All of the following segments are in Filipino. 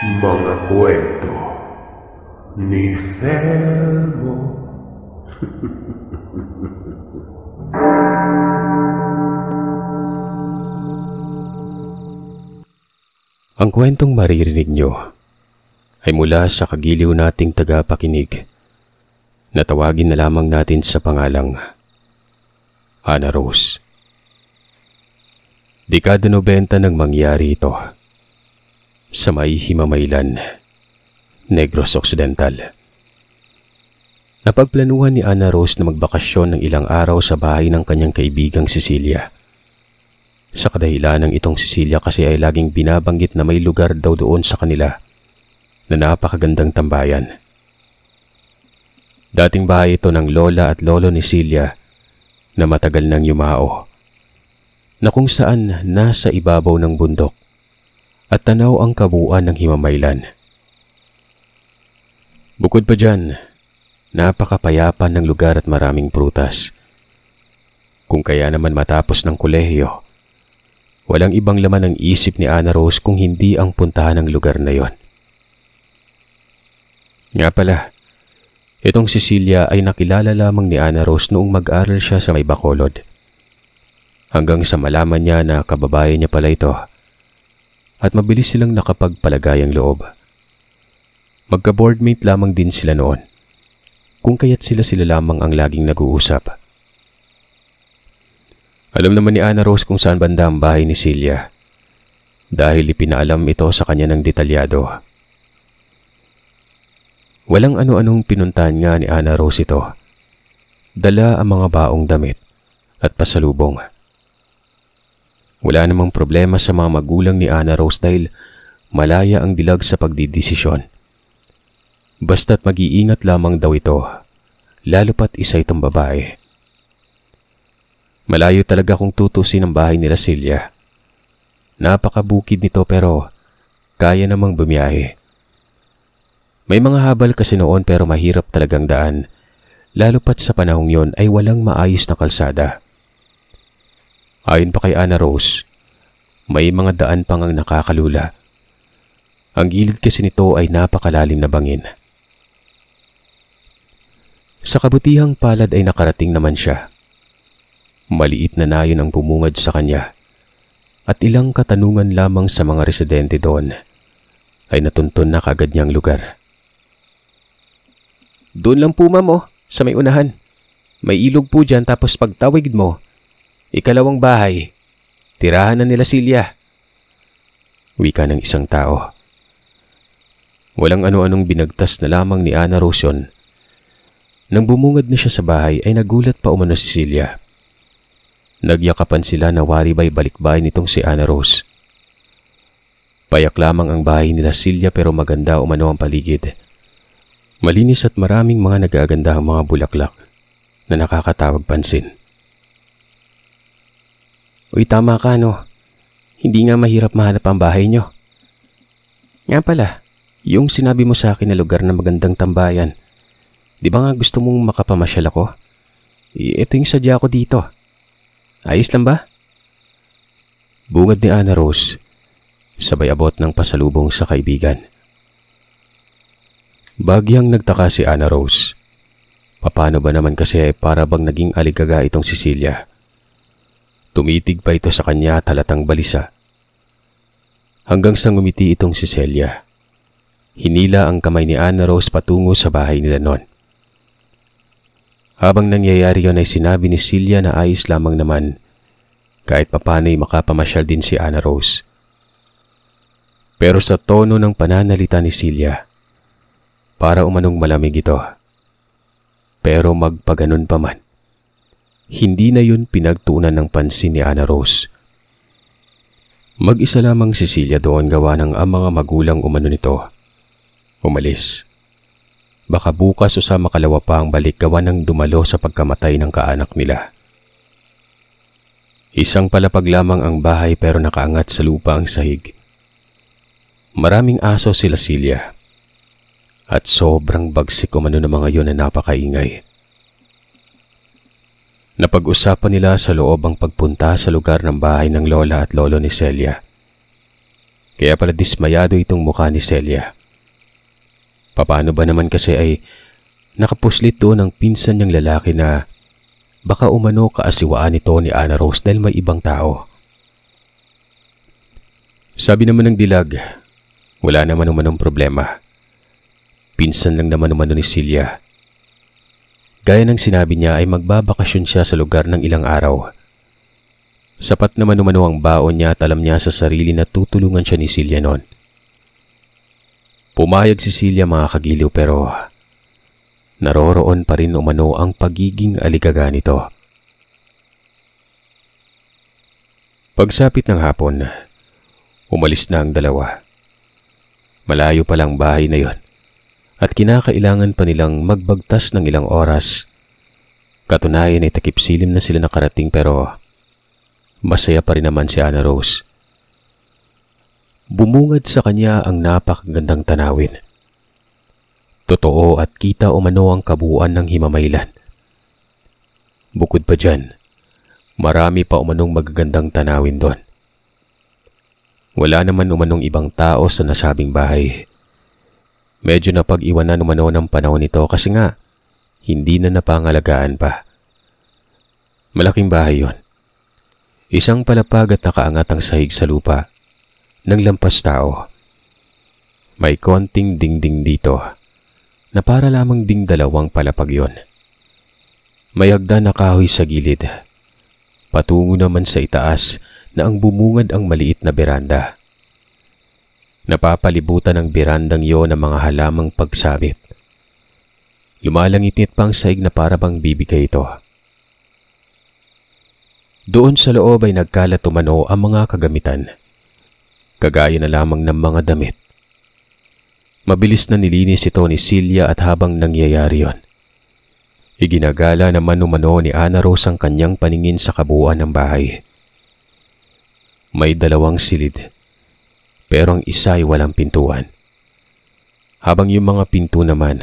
Mga kwento ni Felmo. Ang kwentong maririnig nyo ay mula sa kagiliw nating tagapakinig na tawagin na lamang natin sa pangalang Ana Rose. Dekada 90 nang mangyari ito sa may Himamaylan, Negros Occidental. Napagplanuhan ni Ana Rose na magbakasyon ng ilang araw sa bahay ng kanyang kaibigang Cecilia. Sa kadahilan ng itong Cecilia kasi ay laging binabanggit na may lugar daw doon sa kanila na napakagandang tambayan. Dating bahay ito ng lola at lolo ni Celia na matagal nang yumao, na kung saan nasa ibabaw ng bundok at tanaw ang kabuuan ng Himamaylan. Bukod pa dyan, napakapayapa ng lugar at maraming prutas. Kung kaya naman matapos ng kolehiyo, walang ibang laman ang isip ni Ana Rose kung hindi ang puntahan ng lugar na yon. Nga pala, itong Cecilia ay nakilala lamang ni Ana Rose noong mag-aral siya sa may Bacolod. Hanggang sa malaman niya na kababayan niya pala ito at mabilis silang nakapagpalagay ang loob. Magka-boardmate lamang din sila noon, kung kaya't sila lamang ang laging nag-uusap. Alam naman ni Ana Rose kung saan banda ang bahay ni Celia dahil ipinaalam ito sa kanya ng detalyado. Walang ano-anong pinuntahan nga ni Ana Rose ito. Dala ang mga baong damit at pasalubong. Wala namang problema sa mga magulang ni Ana Rose dahil malaya ang dilag sa pagdidesisyon. Basta't mag-iingat lamang daw ito, lalo pat isa itong babae. Malayo talaga kung tutusin ang bahay nila Celia. Napakabukid nito pero kaya namang bumiyahe. May mga habal kasi noon pero mahirap talagang daan, lalo pat sa panahong yon ay walang maayos na kalsada. Ayon pa kay Ana Rose, may mga daan pang ang nakakalula. Ang gilid kasi nito ay napakalalim na bangin. Sa kabutihang palad ay nakarating naman siya. Maliit na nayon ang bumungad sa kanya at ilang katanungan lamang sa mga residente doon ay natuntun na kagad niyang lugar. Doon lang po ma'am sa may unahan. May ilog po dyan tapos pagtawid mo, ikalawang bahay, tirahan na nila Celia. Wika ng isang tao. Walang ano-anong binagtas na lamang ni Ana Rose yun. Nang bumungad na siya sa bahay ay nagulat pa umano si Celia. Nagyakapan sila na wari ba'y balikbayan nitong si Ana Rose. Payak lamang ang bahay nila Celia pero maganda umano ang paligid. Malinis at maraming mga nag-aagandahang mga bulaklak na nakakatawag pansin. Uy, tama ka no. Hindi nga mahirap mahanap ang bahay nyo. Nga pala, yung sinabi mo sa akin na lugar na magandang tambayan, di ba nga gusto mong makapamasyal ako? Ito yung sadya ko dito. Ayos lang ba? Bungad ni Ana Rose, sabay abot ng pasalubong sa kaibigan. Bagyang nagtaka si Ana Rose. Paano ba naman kasi para bang naging aligaga itong Cecilia? Tumitig pa ito sa kanya at halatang balisa. Hanggang sa ngumiti itong si Celia. Hinila ang kamay ni Ana Rose patungo sa bahay nila noon. Habang nangyayari yon ay sinabi ni Celia na ayos lamang naman kahit papanay makapamasyal din si Ana Rose. Pero sa tono ng pananalita ni Celia, para umanong malamig ito. Pero magpaganon pa man, hindi na yun pinagtuunan ng pansin ni Ana Rose. Mag-isa lamang si Celia doon gawa ng ang mga magulang umano nito. Umalis. Baka bukas o sa makalawa pa ang balik gawa ng dumalo sa pagkamatay ng kaanak nila. Isang palapag lamang ang bahay pero nakaangat sa lupa ang sahig. Maraming aso sila Celia. At sobrang bagsik umano ng mga yun na napakaingay. Napag-usapan nila sa loob ang pagpunta sa lugar ng bahay ng lola at lolo ni Celia. Kaya pala dismayado itong mukha ni Celia. Paano ba naman kasi ay nakapuslit doon ang pinsan niyang lalaki na baka umano kaasiwaan ito ni Ana Rose dahil may ibang tao. Sabi naman ng dilag, wala naman umanong problema. Pinsan lang naman umano ni Celia. Gaya ng sinabi niya ay magbabakasyon siya sa lugar ng ilang araw. Sapat naman umano ang baon niya at alam niya sa sarili na tutulungan siya ni Celia noon. Pumayag si Celia mga kagiliw pero naroroon pa rin umano ang pagiging aligaga nito. Pagsapit ng hapon, umalis na ang dalawa. Malayo pa lang bahay na yon at kinakailangan pa nilang magbagtas ng ilang oras. Katunayan ay takip silim na sila nakarating pero masaya pa rin naman si Ana Rose. Bumungad sa kanya ang napakagandang tanawin. Totoo at kita umano ang kabuuan ng Himamaylan. Bukod pa dyan, marami pa umanong magagandang tanawin doon. Wala naman umanong ibang tao sa nasabing bahay. Medyo napag-iwanan umano ng panahon nito kasi nga hindi na napangalagaan pa. Malaking bahay yon. Isang palapag at nakaangat ang sahig sa lupa ng lampas tao. May konting dingding dito na para lamang ding dalawang palapag yon. May hagdan na kahoy sa gilid. Patungo naman sa itaas na ang bumungad ang maliit na beranda. Napapalibutan ang berandang yon ng mga halamang pagsabit. Lumalangit-ngit pang sahig na para bang bibigay ito. Doon sa loob ay nagkalat umano ang mga kagamitan. Kagaya na lamang ng mga damit. Mabilis na nilinis ito ni Celia at habang nangyayari yon, iginagala naman umano ni Ana Rose ang kanyang paningin sa kabuuan ng bahay. May dalawang silid, pero ang isa ay walang pintuan. Habang yung mga pinto naman,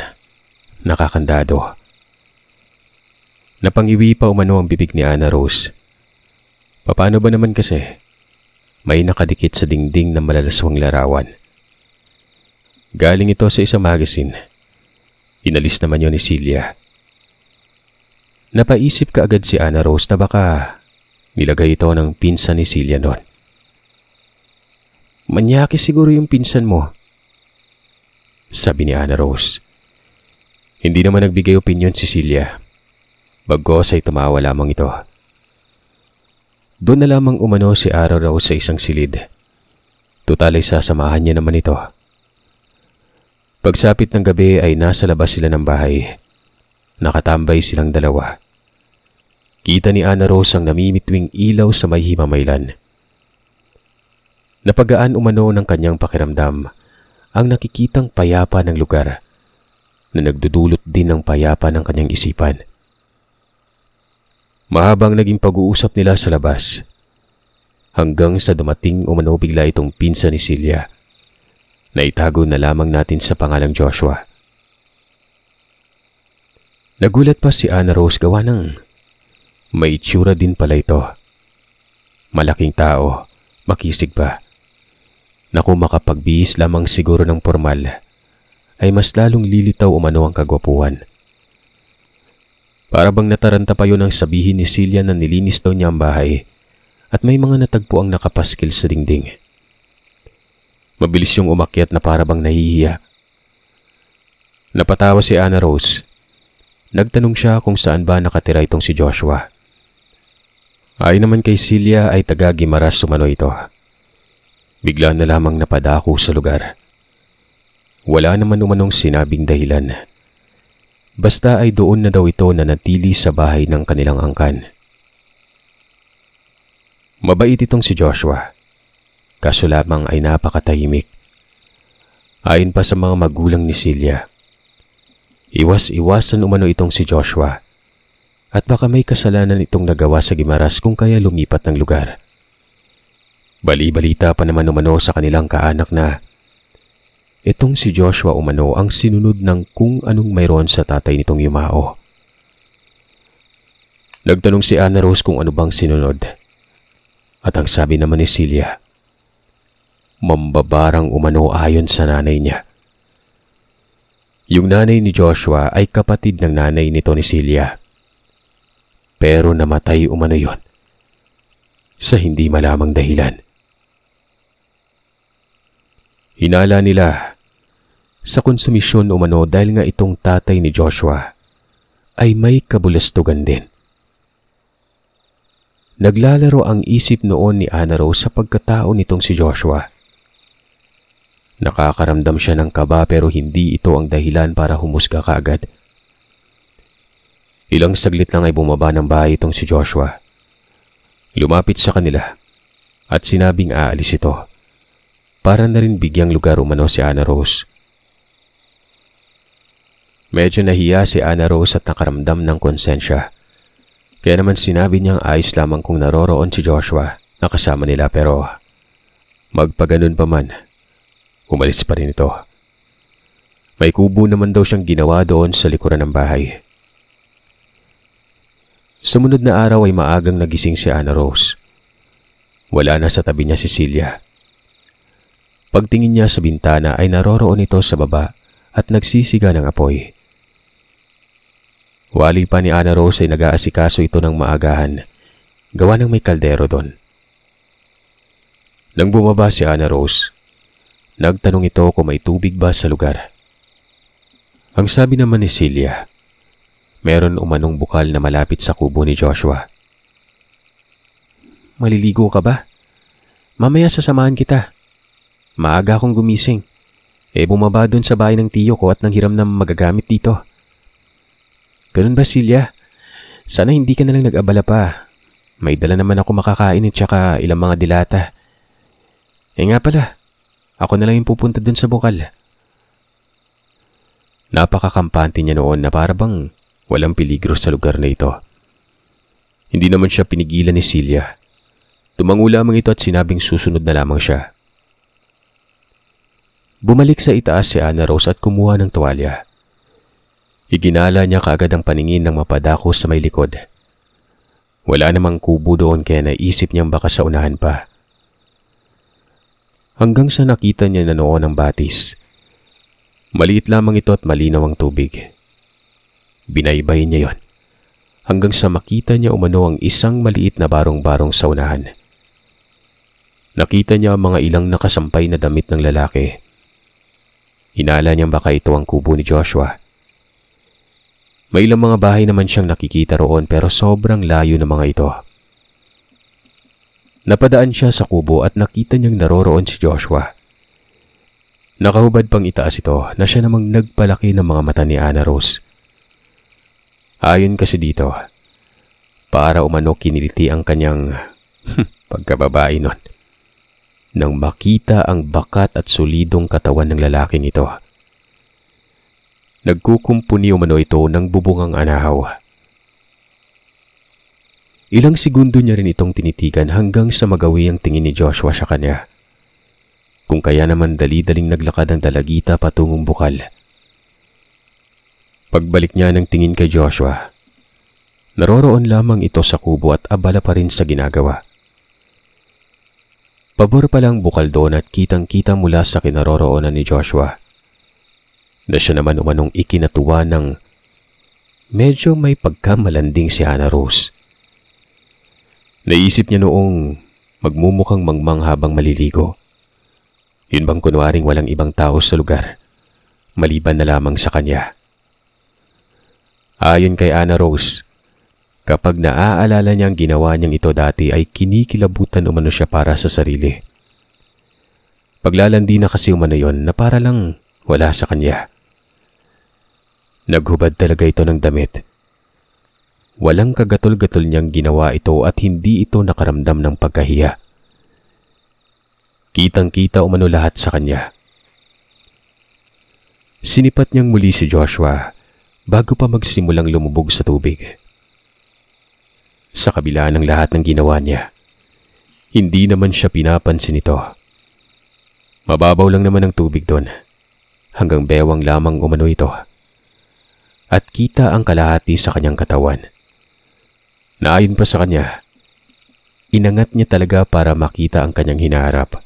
nakakandado. Napangiwi pa umano ang bibig ni Ana Rose. Paano ba naman kasi? May nakadikit sa dingding na malalaswang larawan. Galing ito sa isang magazine. Inalis naman yun ni Celia. Napaisip ka agad si Ana Rose na baka nilagay ito ng pinsan ni Celia noon. Manyaki siguro yung pinsan mo, sabi ni Ana Rose. Hindi naman nagbigay opinyon si Celia. Bagos ay tumawa lamang ito. Doon na lamang umano si Ana Rose sa isang silid. Tutal ay sasamahan niya naman ito. Pagsapit ng gabi ay nasa labas sila ng bahay. Nakatambay silang dalawa. Kita ni Ana Rose ang namimitwing ilaw sa may Himamaylan. Napagaan umano ng kanyang pakiramdam ang nakikitang payapa ng lugar na nagdudulot din ng payapa ng kanyang isipan. Mahabang naging pag-uusap nila sa labas hanggang sa dumating umano bigla itong pinsan ni Celia na itago na lamang natin sa pangalang Joshua. Nagulat pa si Ana Rose gawa ng may itsura din pala ito. Malaking tao, makisig pa. Na kung makapagbihis lamang siguro ng formal, ay mas lalong lilitaw umano ang kagwapuhan. Para bang nataranta pa yun ang sabihin ni Celia na nilinis daw niya ang bahay at may mga natagpo ang nakapaskil sa dingding. Mabilis yung umakyat na para bang nahihiya. Napatawa si Ana Rose. Nagtanong siya kung saan ba nakatira itong si Joshua. Ayon naman kay Celia ay taga Guimaras umano ito. Bigla na lamang napadako sa lugar. Wala naman umanong sinabing dahilan. Basta ay doon na daw ito nanatili sa bahay ng kanilang angkan. Mabait itong si Joshua. Kaso lamang ay napakatahimik. Ayon pa sa mga magulang ni Celia, iwas-iwasan umano itong si Joshua at baka may kasalanan itong nagawa sa Guimaras kung kaya lumipat ng lugar. Bali-balita pa naman umano sa kanilang kaanak na itong si Joshua umano ang sinunod ng kung anong mayroon sa tatay nitong yumao. Nagtanong si Ana Rose kung ano bang sinunod. At ang sabi naman ni Celia, mambabarang umano ayon sa nanay niya. Yung nanay ni Joshua ay kapatid ng nanay nito ni Celia. Pero namatay umano yon sa hindi malamang dahilan. Hinala nila sa konsumisyon umano dahil nga itong tatay ni Joshua ay may kabulastugan din. Naglalaro ang isip noon ni Ana Rose sa pagkatao nitong si Joshua. Nakakaramdam siya ng kaba pero hindi ito ang dahilan para humusga kaagad. Ilang saglit lang ay bumaba ng bahay itong si Joshua. Lumapit sa kanila at sinabing aalis ito para na rin bigyang lugar umano si Ana Rose. Medyo nahiya si Ana Rose at nakaramdam ng konsensya. Kaya naman sinabi niyang ayos lamang kung naroroon si Joshua na kasama nila pero magpaganon pa man, umalis pa rin ito. May kubo naman daw siyang ginawa doon sa likuran ng bahay. Sumunod na araw ay maagang nagising si Ana Rose. Wala na sa tabi niya si Celia. Pagtingin niya sa bintana ay naroroon ito sa baba at nagsisiga ng apoy. Wali pa ni Ana Rose ay nag-aasikaso ito ng maagahan, gawa ng may kaldero doon. Nang bumaba si Ana Rose, nagtanong ito kung may tubig ba sa lugar. Ang sabi naman ni Celia, meron umanong bukal na malapit sa kubo ni Joshua. Maliligo ka ba? Mamaya sasamahan kita. Maaga akong gumising. Bumaba doon sa bahay ng tiyo ko at nanghiram ng magagamit dito. Ganun ba, Celia? Sana hindi ka nalang nag-abala pa. May dala naman ako makakain at saka ilang mga dilata. Nga pala, ako na lang yung pupunta dun sa bukal. Napakakampante niya noon na parabang walang peligro sa lugar na ito. Hindi naman siya pinigilan ni Celia. Tumango lamang ito at sinabing susunod na lamang siya. Bumalik sa itaas si Ana Rose at kumuha ng tuwalya. Iginala niya kaagad ang paningin ng mapadako sa may likod. Wala namang kubo doon kaya naisip niyang baka sa unahan pa. Hanggang sa nakita niya na noon ang batis. Maliit lamang ito at malinaw ang tubig. Binaybayin niya yon hanggang sa makita niya umano ang isang maliit na barong-barong sa unahan. Nakita niya ang mga ilang nakasampay na damit ng lalaki. Hinala niyang baka ito ang kubo ni Joshua. May ilang mga bahay naman siyang nakikita roon pero sobrang layo ng mga ito. Napadaan siya sa kubo at nakita niyang naroroon si Joshua. Nakahubad pang itaas ito na siya namang nagpalaki ng mga mata ni Ana Rose. Ayon kasi dito, para umano kiniliti ang kanyang pagkababae nun. Nang makita ang bakat at solidong katawan ng lalaking ito. Nagkukumpuni umano ito ng bubungang anahaw. Ilang segundo niya rin itong tinitigan hanggang sa magawi ang tingin ni Joshua sa kanya. Kung kaya naman dali-daling naglakad ang dalagita patungong bukal. Pagbalik niya ng tingin kay Joshua, naroroon lamang ito sa kubo at abala pa rin sa ginagawa. Pabor pa lang bukal doon at kitang-kita mula sa kinaroroonan ni Joshua na siya naman umanong ikinatuwa ng medyo may pagkamalanding si Ana Rose. Naisip niya noong magmumukhang mangmang habang maliligo. Yun bang kunwaring walang ibang tao sa lugar, maliban na lamang sa kanya. Ayon kay Ana Rose, kapag naaalala niyang ginawa niyang ito dati ay kinikilabutan umano siya para sa sarili. Paglalandi na kasi umano yon na para lang wala sa kanya. Naghubad talaga ito ng damit. Walang kagatol-gatol niyang ginawa ito at hindi ito nakaramdam ng pagkahiya. Kitang-kita umano lahat sa kanya. Sinipat niyang muli si Joshua bago pa magsimulang lumubog sa tubig. Sa kabila ng lahat ng ginawa niya, hindi naman siya pinapansin ito. Mababaw lang naman ang tubig doon, hanggang bewang lamang umano ito. At kita ang kalahati sa kanyang katawan. Naayon pa sa kanya, inangat niya talaga para makita ang kanyang hinaharap.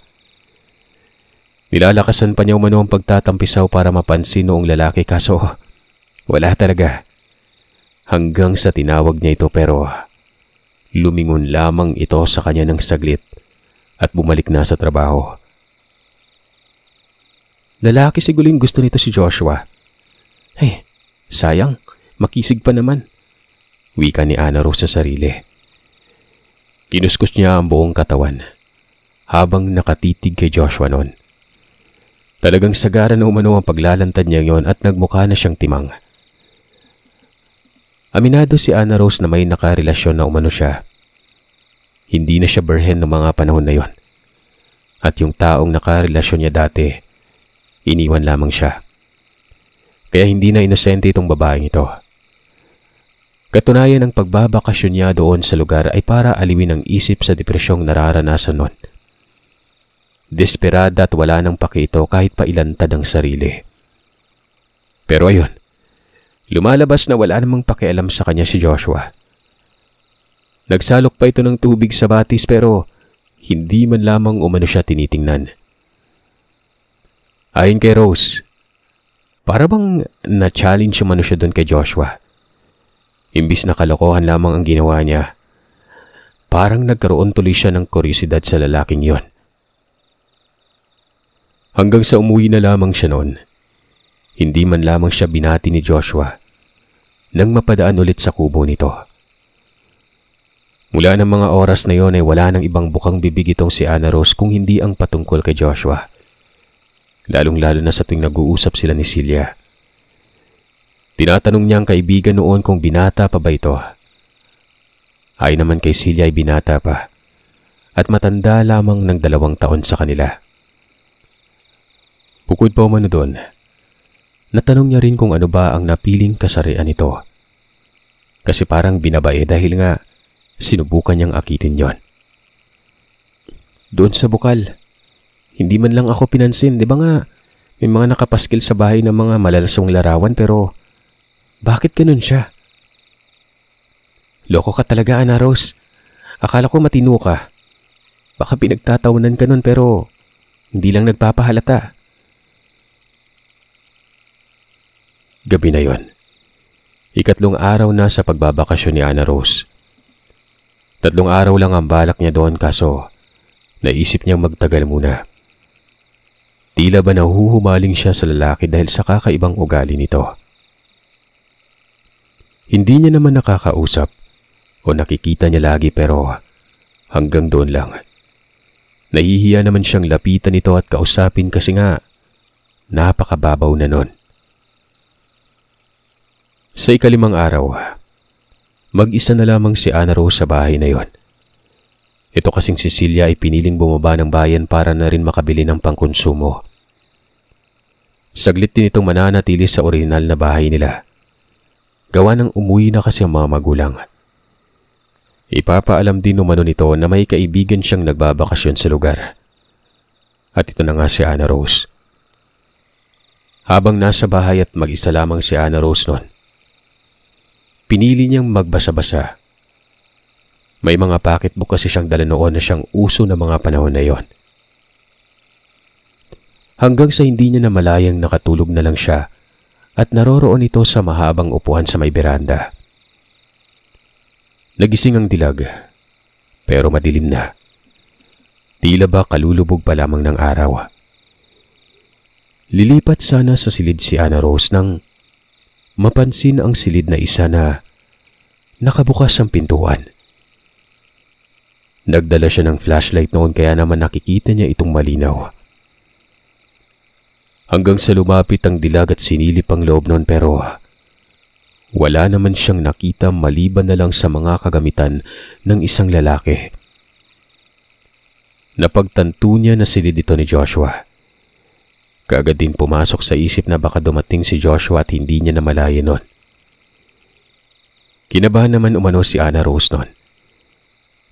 Nilalakasan pa niya umano ang pagtatampisaw para mapansin noong lalaki kaso wala talaga. Hanggang sa tinawag niya ito pero lumingon lamang ito sa kanya ng saglit at bumalik na sa trabaho. Lalaki siguling gusto nito si Joshua. Ay, sayang, makisig pa naman. Wika ni Ana Rose sa sarili. Kinuskus niya ang buong katawan habang nakatitig kay Joshua noon. Talagang sagara na umano ang paglalantad niya ngayon at nagmukha na siyang timang. Aminado si Ana Rose na may nakarelasyon na umano siya. Hindi na siya birhen noong mga panahon na yon. At yung taong nakarelasyon niya dati, iniwan lamang siya. Kaya hindi na inosente itong babaeng ito. Katunayan ang pagbabakasyon niya doon sa lugar ay para aliwin ang isip sa depresyong nararanasan nun. Desperada at wala nang paki ito kahit pa ilantad ang sarili. Pero ayun, lumalabas na wala namang pakialam sa kanya si Joshua. Nagsalok pa ito ng tubig sa batis pero hindi man lamang umano siya tinitingnan. Ayon kay Rose, para bang na-challenge umano siya doon kay Joshua. Imbis na kalokohan lamang ang ginawa niya, parang nagkaroon tuloy siya ng kuryosidad sa lalaking yon. Hanggang sa umuwi na lamang siya noon, hindi man lamang siya binati ni Joshua nang mapadaan ulit sa kubo nito. Mula ng mga oras na yon ay wala nang ibang bukang bibig itong si Ana Rose kung hindi ang patungkol kay Joshua. Lalong-lalo na sa tuwing nag-uusap sila ni Celia. Tinatanong niya ang kaibigan noon kung binata pa ba ito. Ay naman kay Celia ay binata pa at matanda lamang ng 2 taon sa kanila. Bukod pa umano doon, natanong niya rin kung ano ba ang napiling kasarian nito. Kasi parang binabae dahil nga sinubukan niyang akitin yon. Doon sa bukal, hindi man lang ako pinansin, di ba nga may mga nakapaskil sa bahay ng mga malalasong larawan pero bakit ganun siya? Loko ka talaga, Ana Rose. Akala ko matino ka. Baka pinagtatawanan ka nun pero hindi lang nagpapahalata. Gabi na yon. 3 araw na sa pagbabakasyon ni Ana Rose. 3 araw lang ang balak niya doon kaso naisip niyang magtagal muna. Tila ba nahuhumaling siya sa lalaki dahil sa kakaibang ugali nito. Hindi niya naman nakakausap o nakikita niya lagi pero hanggang doon lang. Nahihiya naman siyang lapitan nito at kausapin kasi nga napakababaw na nun. Sa 5 araw, mag-isa na lamang si Ana Rose sa bahay na yon. Ito kasing si Celia ay piniling bumaba ng bayan para na rin makabili ng pangkonsumo. Saglit din itong mananatili sa orihinal na bahay nila. Gawa ng umuwi na kasi ang mga magulang. Ipapaalam din umano nito na may kaibigan siyang nagbabakasyon sa lugar. At ito na nga si Ana Rose. Habang nasa bahay at mag-isa lamang si Ana Rose noon, pinili niyang magbasa-basa. May mga pocketbook kasi siyang dala noon na siyang uso ng mga panahon na yon. Hanggang sa hindi niya namalayang nakatulog na lang siya at naroroon ito sa mahabang upuan sa may beranda. Nagising ang dilag, pero madilim na. Tila ba kalulubog pa lamang ng araw. Lilipat sana sa silid si Ana Rose nang mapansin ang silid na isa na nakabukas ang pintuan. Nagdala siya ng flashlight noon kaya naman nakikita niya itong malinaw. Hanggang sa lumapit ang dilag at sinilip ang loob noon pero wala naman siyang nakita maliban na lang sa mga kagamitan ng isang lalaki. Napagtanto niya na silid ito ni Joshua. Kaagad din pumasok sa isip na baka dumating si Joshua at hindi niya namalayan nun. Kinabahan naman umano si Ana Rose nun.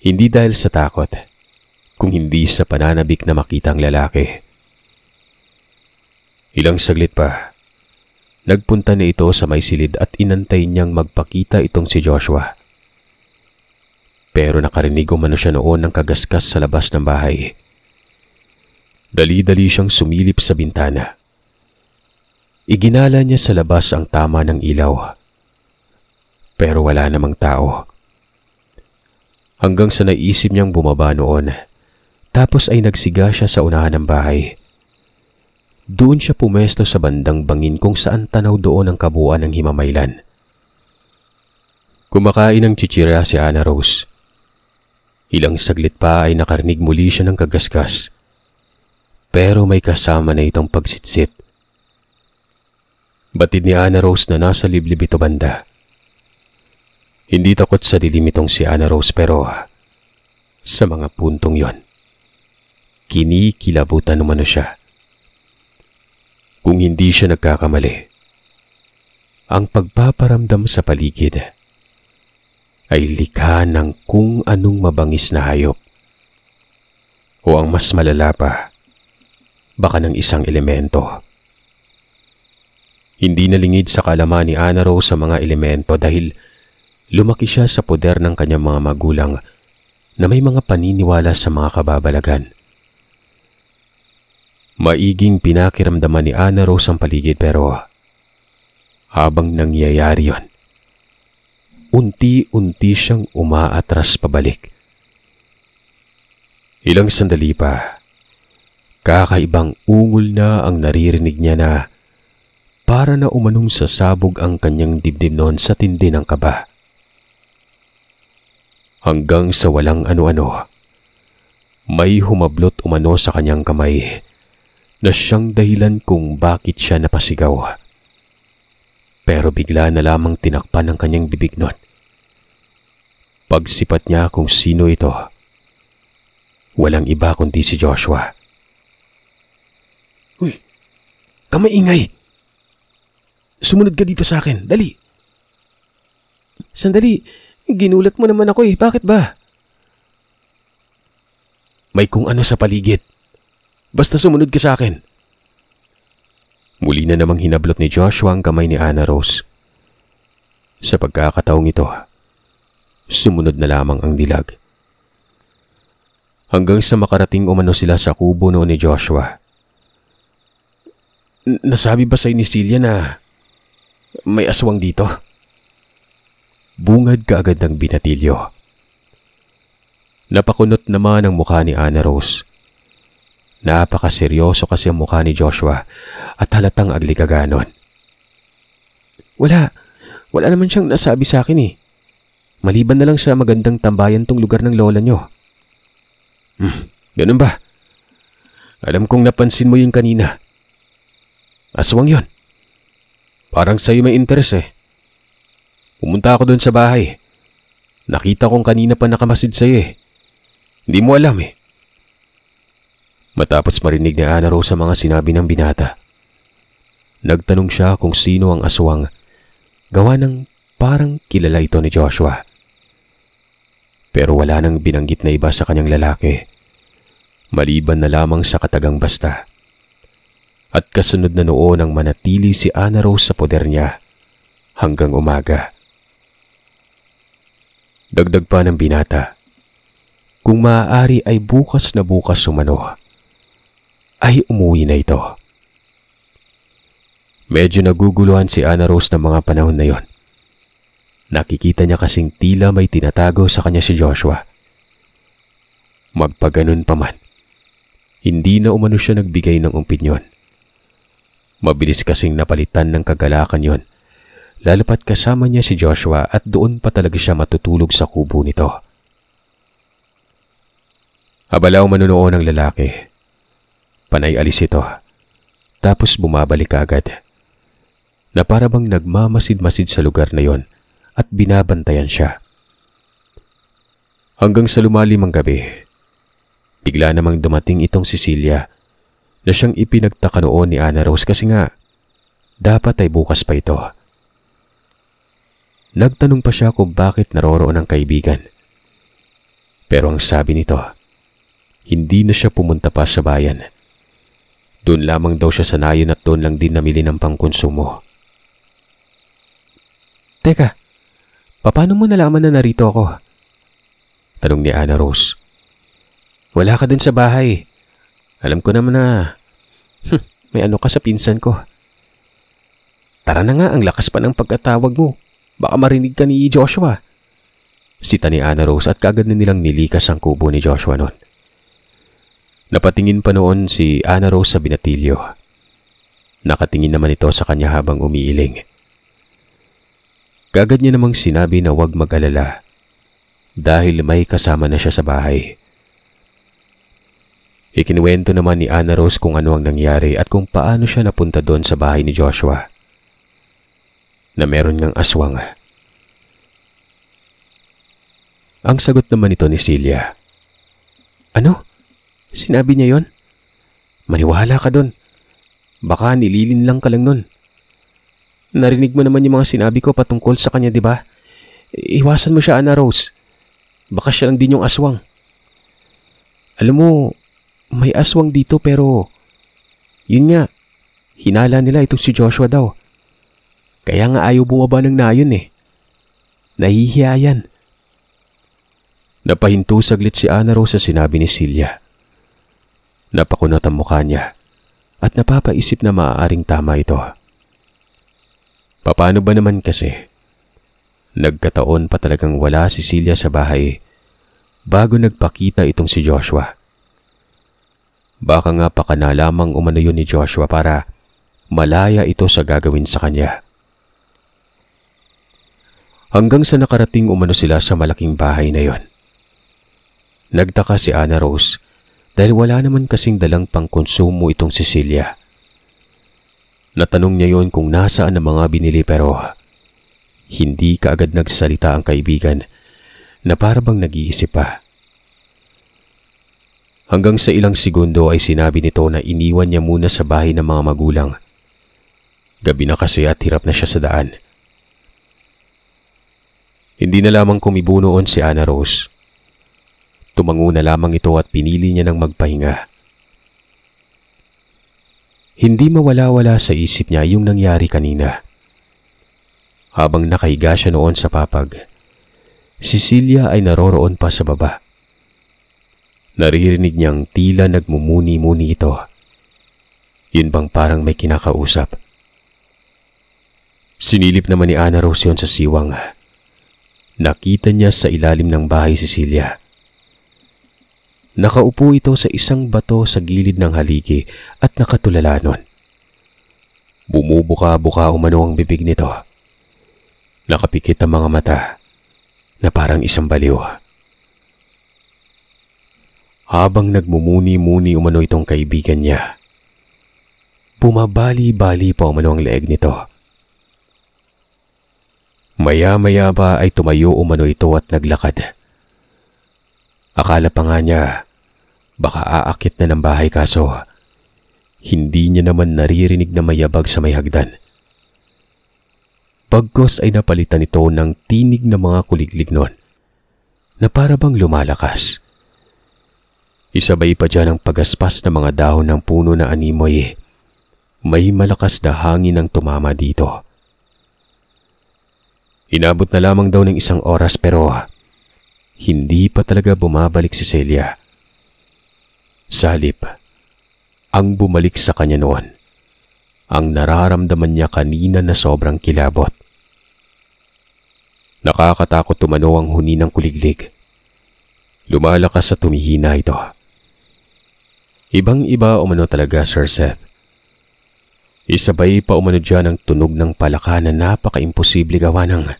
Hindi dahil sa takot, kung hindi sa pananabik na makita ang lalaki. Ilang saglit pa, nagpunta na ito sa may silid at inantay niyang magpakita itong si Joshua. Pero nakarinig umano siya noon ng kagaskas sa labas ng bahay. 2 Dali-dali siyang sumilip sa bintana. Iginala niya sa labas ang tama ng ilaw. Pero wala namang tao. Hanggang sa naisip niyang bumaba noon, tapos ay nagsiga siya sa unahan ng bahay. Doon siya pumesto sa bandang bangin kung saan tanaw doon ang kabuuan ng himamaylan. Kumakain ng chichirya si Ana Rose. Ilang saglit pa ay nakarinig muli siya ng kagaskas. Pero may kasama na itong pagsitsit. Batid ni Ana Rose na nasa liblib ito banda. Hindi takot sa dilim itong si Ana Rose pero sa mga puntong yon, kinikilabutan naman siya. Kung hindi siya nagkakamali, ang pagpaparamdam sa paligid ay likha ng kung anong mabangis na hayop. O ang mas malala pa, baka ng isang elemento. Hindi nalingid sa kalaman ni Ana Rose sa mga elemento dahil lumaki siya sa poder ng kanyang mga magulang na may mga paniniwala sa mga kababalagan. Maiging pinakiramdaman ni Ana Rose ang paligid pero habang nangyayari yon, unti-unti siyang umaatras pabalik. Ilang sandali pa, kakaibang ungol na ang naririnig niya na para na umanong sasabog ang kanyang dibdib noon sa tindi ng kaba. Hanggang sa walang ano-ano, may humablot umano sa kanyang kamay na siyang dahilan kung bakit siya napasigaw. Pero bigla na lamang tinakpan ang kanyang bibig noon. Pagsipat niya kung sino ito, walang iba kundi si Joshua. "Uy, kamaingay! Sumunod ka dito sa akin, dali!" "Sandali, ginulat mo naman ako eh, bakit ba?" "May kung ano sa paligid. Basta sumunod ka sa akin." Muli na namang hinablot ni Joshua ang kamay ni Ana Rose. Sa pagkakataong ito, sumunod na lamang ang dilag. Hanggang sa makarating umano sila sa kubo noon ni Joshua. "Nasabi ba sa'yo ni Celia na may aswang dito?" Bungad kaagad ng binatilyo. Napakunot naman ang mukha ni Ana Rose. Napakaseryoso kasi ang mukha ni Joshua at halatang aglikaganon. Wala naman siyang nasabi sa akin eh. Maliban na lang sa magandang tambayan tong lugar ng lola niyo." Ganun ba? Alam kong napansin mo yun kanina. Aswang yun. Parang sa'yo may interes eh. Pumunta ako doon sa bahay. Nakita kong kanina pa nakamasid sa'yo eh. Hindi mo alam eh. Matapos marinig ni Ana Rose sa mga sinabi ng binata, nagtanong siya kung sino ang aswang, gawa ng parang kilala ito ni Joshua. Pero wala nang binanggit na iba sa kanyang lalaki, maliban na lamang sa katagang basta. At kasunod na noon ang manatili si Ana Rose sa poder niya hanggang umaga. Dagdag pa ng binata, kung maaari ay bukas na bukas umano, ay umuwi na ito. Medyo naguguluhan si Ana Rose ng mga panahon na yon. Nakikita niya kasing tila may tinatago sa kanya si Joshua. Magpaganon pa man, hindi na umano siya nagbigay ng opinyon. Mabilis kasing napalitan ng kagalakan yon, lalo pat kasama niya si Joshua at doon pa talaga siya matutulog sa kubo nito. Abalaw manunoon ang lalaki. Panay alis ito, tapos bumabalik agad, na para bang nagmamasid-masid sa lugar na yon at binabantayan siya. Hanggang sa lumalim ang gabi, bigla namang dumating itong si Celia na siyang ipinagtaka noon ni Ana Rose kasi nga, dapat ay bukas pa ito. Nagtanong pa siya kung bakit naroroon ang kaibigan. Pero ang sabi nito, hindi na siya pumunta pa sa bayan. Doon lamang daw siya sanayon at doon lang din namili ng pangkonsumo. "Teka, paano mo nalaman na narito ako?" tanong ni Ana Rose. "Wala ka dun sa bahay. Alam ko naman na may ano ka sa pinsan ko. Tara na nga, ang lakas pa ng pagkatawag mo. Baka marinig ka ni Joshua. Sita ni Ana Rose at kaagad na nilang nilikas ang kubo ni Joshua noon. Napatingin pa noon si Ana Rose sa binatilyo. Nakatingin naman ito sa kanya habang umiiling. Kaagad niya namang sinabi na huwag mag-alala dahil may kasama na siya sa bahay. Ikinuwento naman ni Ana Rose kung ano ang nangyari at kung paano siya napunta doon sa bahay ni Joshua. Na meron ngang aswang. Ang sagot naman ito ni Celia. Ano? Sinabi niya yon? Maniwala ka doon. Baka nililin lang ka lang nun. Narinig mo naman yung mga sinabi ko patungkol sa kanya, di ba? Iwasan mo siya, Ana Rose. Baka siya lang din yung aswang. Alam mo, may aswang dito pero yun nga, hinala nila itong si Joshua daw. Kaya nga ayaw bumaba ng nayon eh. Nahihiya yan. Napahinto saglit si Ana Rose sa sinabi ni Celia. Napakunot ang mukha niya at napapaisip na maaaring tama ito. Paano ba naman kasi? Nagkataon pa talagang wala si Celia sa bahay bago nagpakita itong si Joshua. Baka nga pakana lamang umano yun ni Joshua para malaya ito sa gagawin sa kanya. Hanggang sa nakarating umano sila sa malaking bahay na yon. Nagtaka si Ana Rose dahil wala naman kasing dalang pangkonsumo itong si Celia. Natanong niya yon kung nasaan ang mga binili pero hindi kaagad nagsalita ang kaibigan na parabang nag-iisip pa. Hanggang sa ilang segundo ay sinabi nito na iniwan niya muna sa bahay ng mga magulang. Gabi na kasi at hirap na siya sa daan. Hindi na lamang kumibo noon si Ana Rose. Tumango na lamang ito at pinili niya ng magpahinga. Hindi mawala-wala sa isip niya yung nangyari kanina. Habang nakahiga siya noon sa papag, si Celia ay naroroon pa sa baba. Naririnig niyang tila nagmumuni-muni ito. Yun bang parang may kinakausap? Sinilip naman ni Ana Rose yun sa siwang. Nakita niya sa ilalim ng bahay si Celia. Nakaupo ito sa isang bato sa gilid ng haligi at nakatulala nun. Bumubuka-buka umano ang bibig nito. Nakapikit ang mga mata na parang isang baliw. Habang nagmumuni-muni umano itong kaibigan niya, bumabali-bali pa umano ang leeg nito. Maya-maya pa ay tumayo umano ito at naglakad. Akala pa nga niya, baka aakit na ng bahay kaso hindi niya naman naririnig na mayabag sa may hagdan. Pagkos ay napalitan ito ng tinig na mga kuliglig nun na parabang lumalakas. Isabay pa dyan ang pagaspas ng mga dahon ng puno na animoy. May malakas na hangin ang tumama dito. Inabot na lamang daw ng isang oras pero hindi pa talaga bumabalik si Celia. Sa halip, ang bumalik sa kanya noon, ang nararamdaman niya kanina na sobrang kilabot. Nakakatakot tumano ang huni ng kuliglig. Lumalakas sa tumihina ito. Ibang-iba umano talaga, Sir Seth. Isabay pa umano dyan ang tunog ng palaka na napaka-imposible gawa ng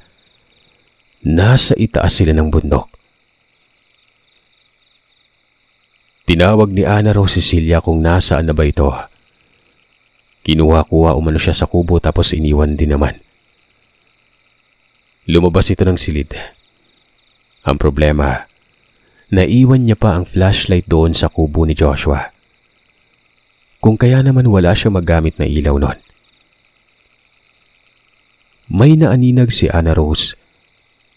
nasa itaas sila ng bundok. Tinawag ni Ana Rose si Celia kung nasaan na ba ito. Kinuha-kuha umano siya sa kubo tapos iniwan din naman. Lumabas ito ng silid. Ang problema, naiwan niya pa ang flashlight doon sa kubo ni Joshua. Kung kaya naman wala siya magamit na ilaw nun. May naaninag si Ana Rose,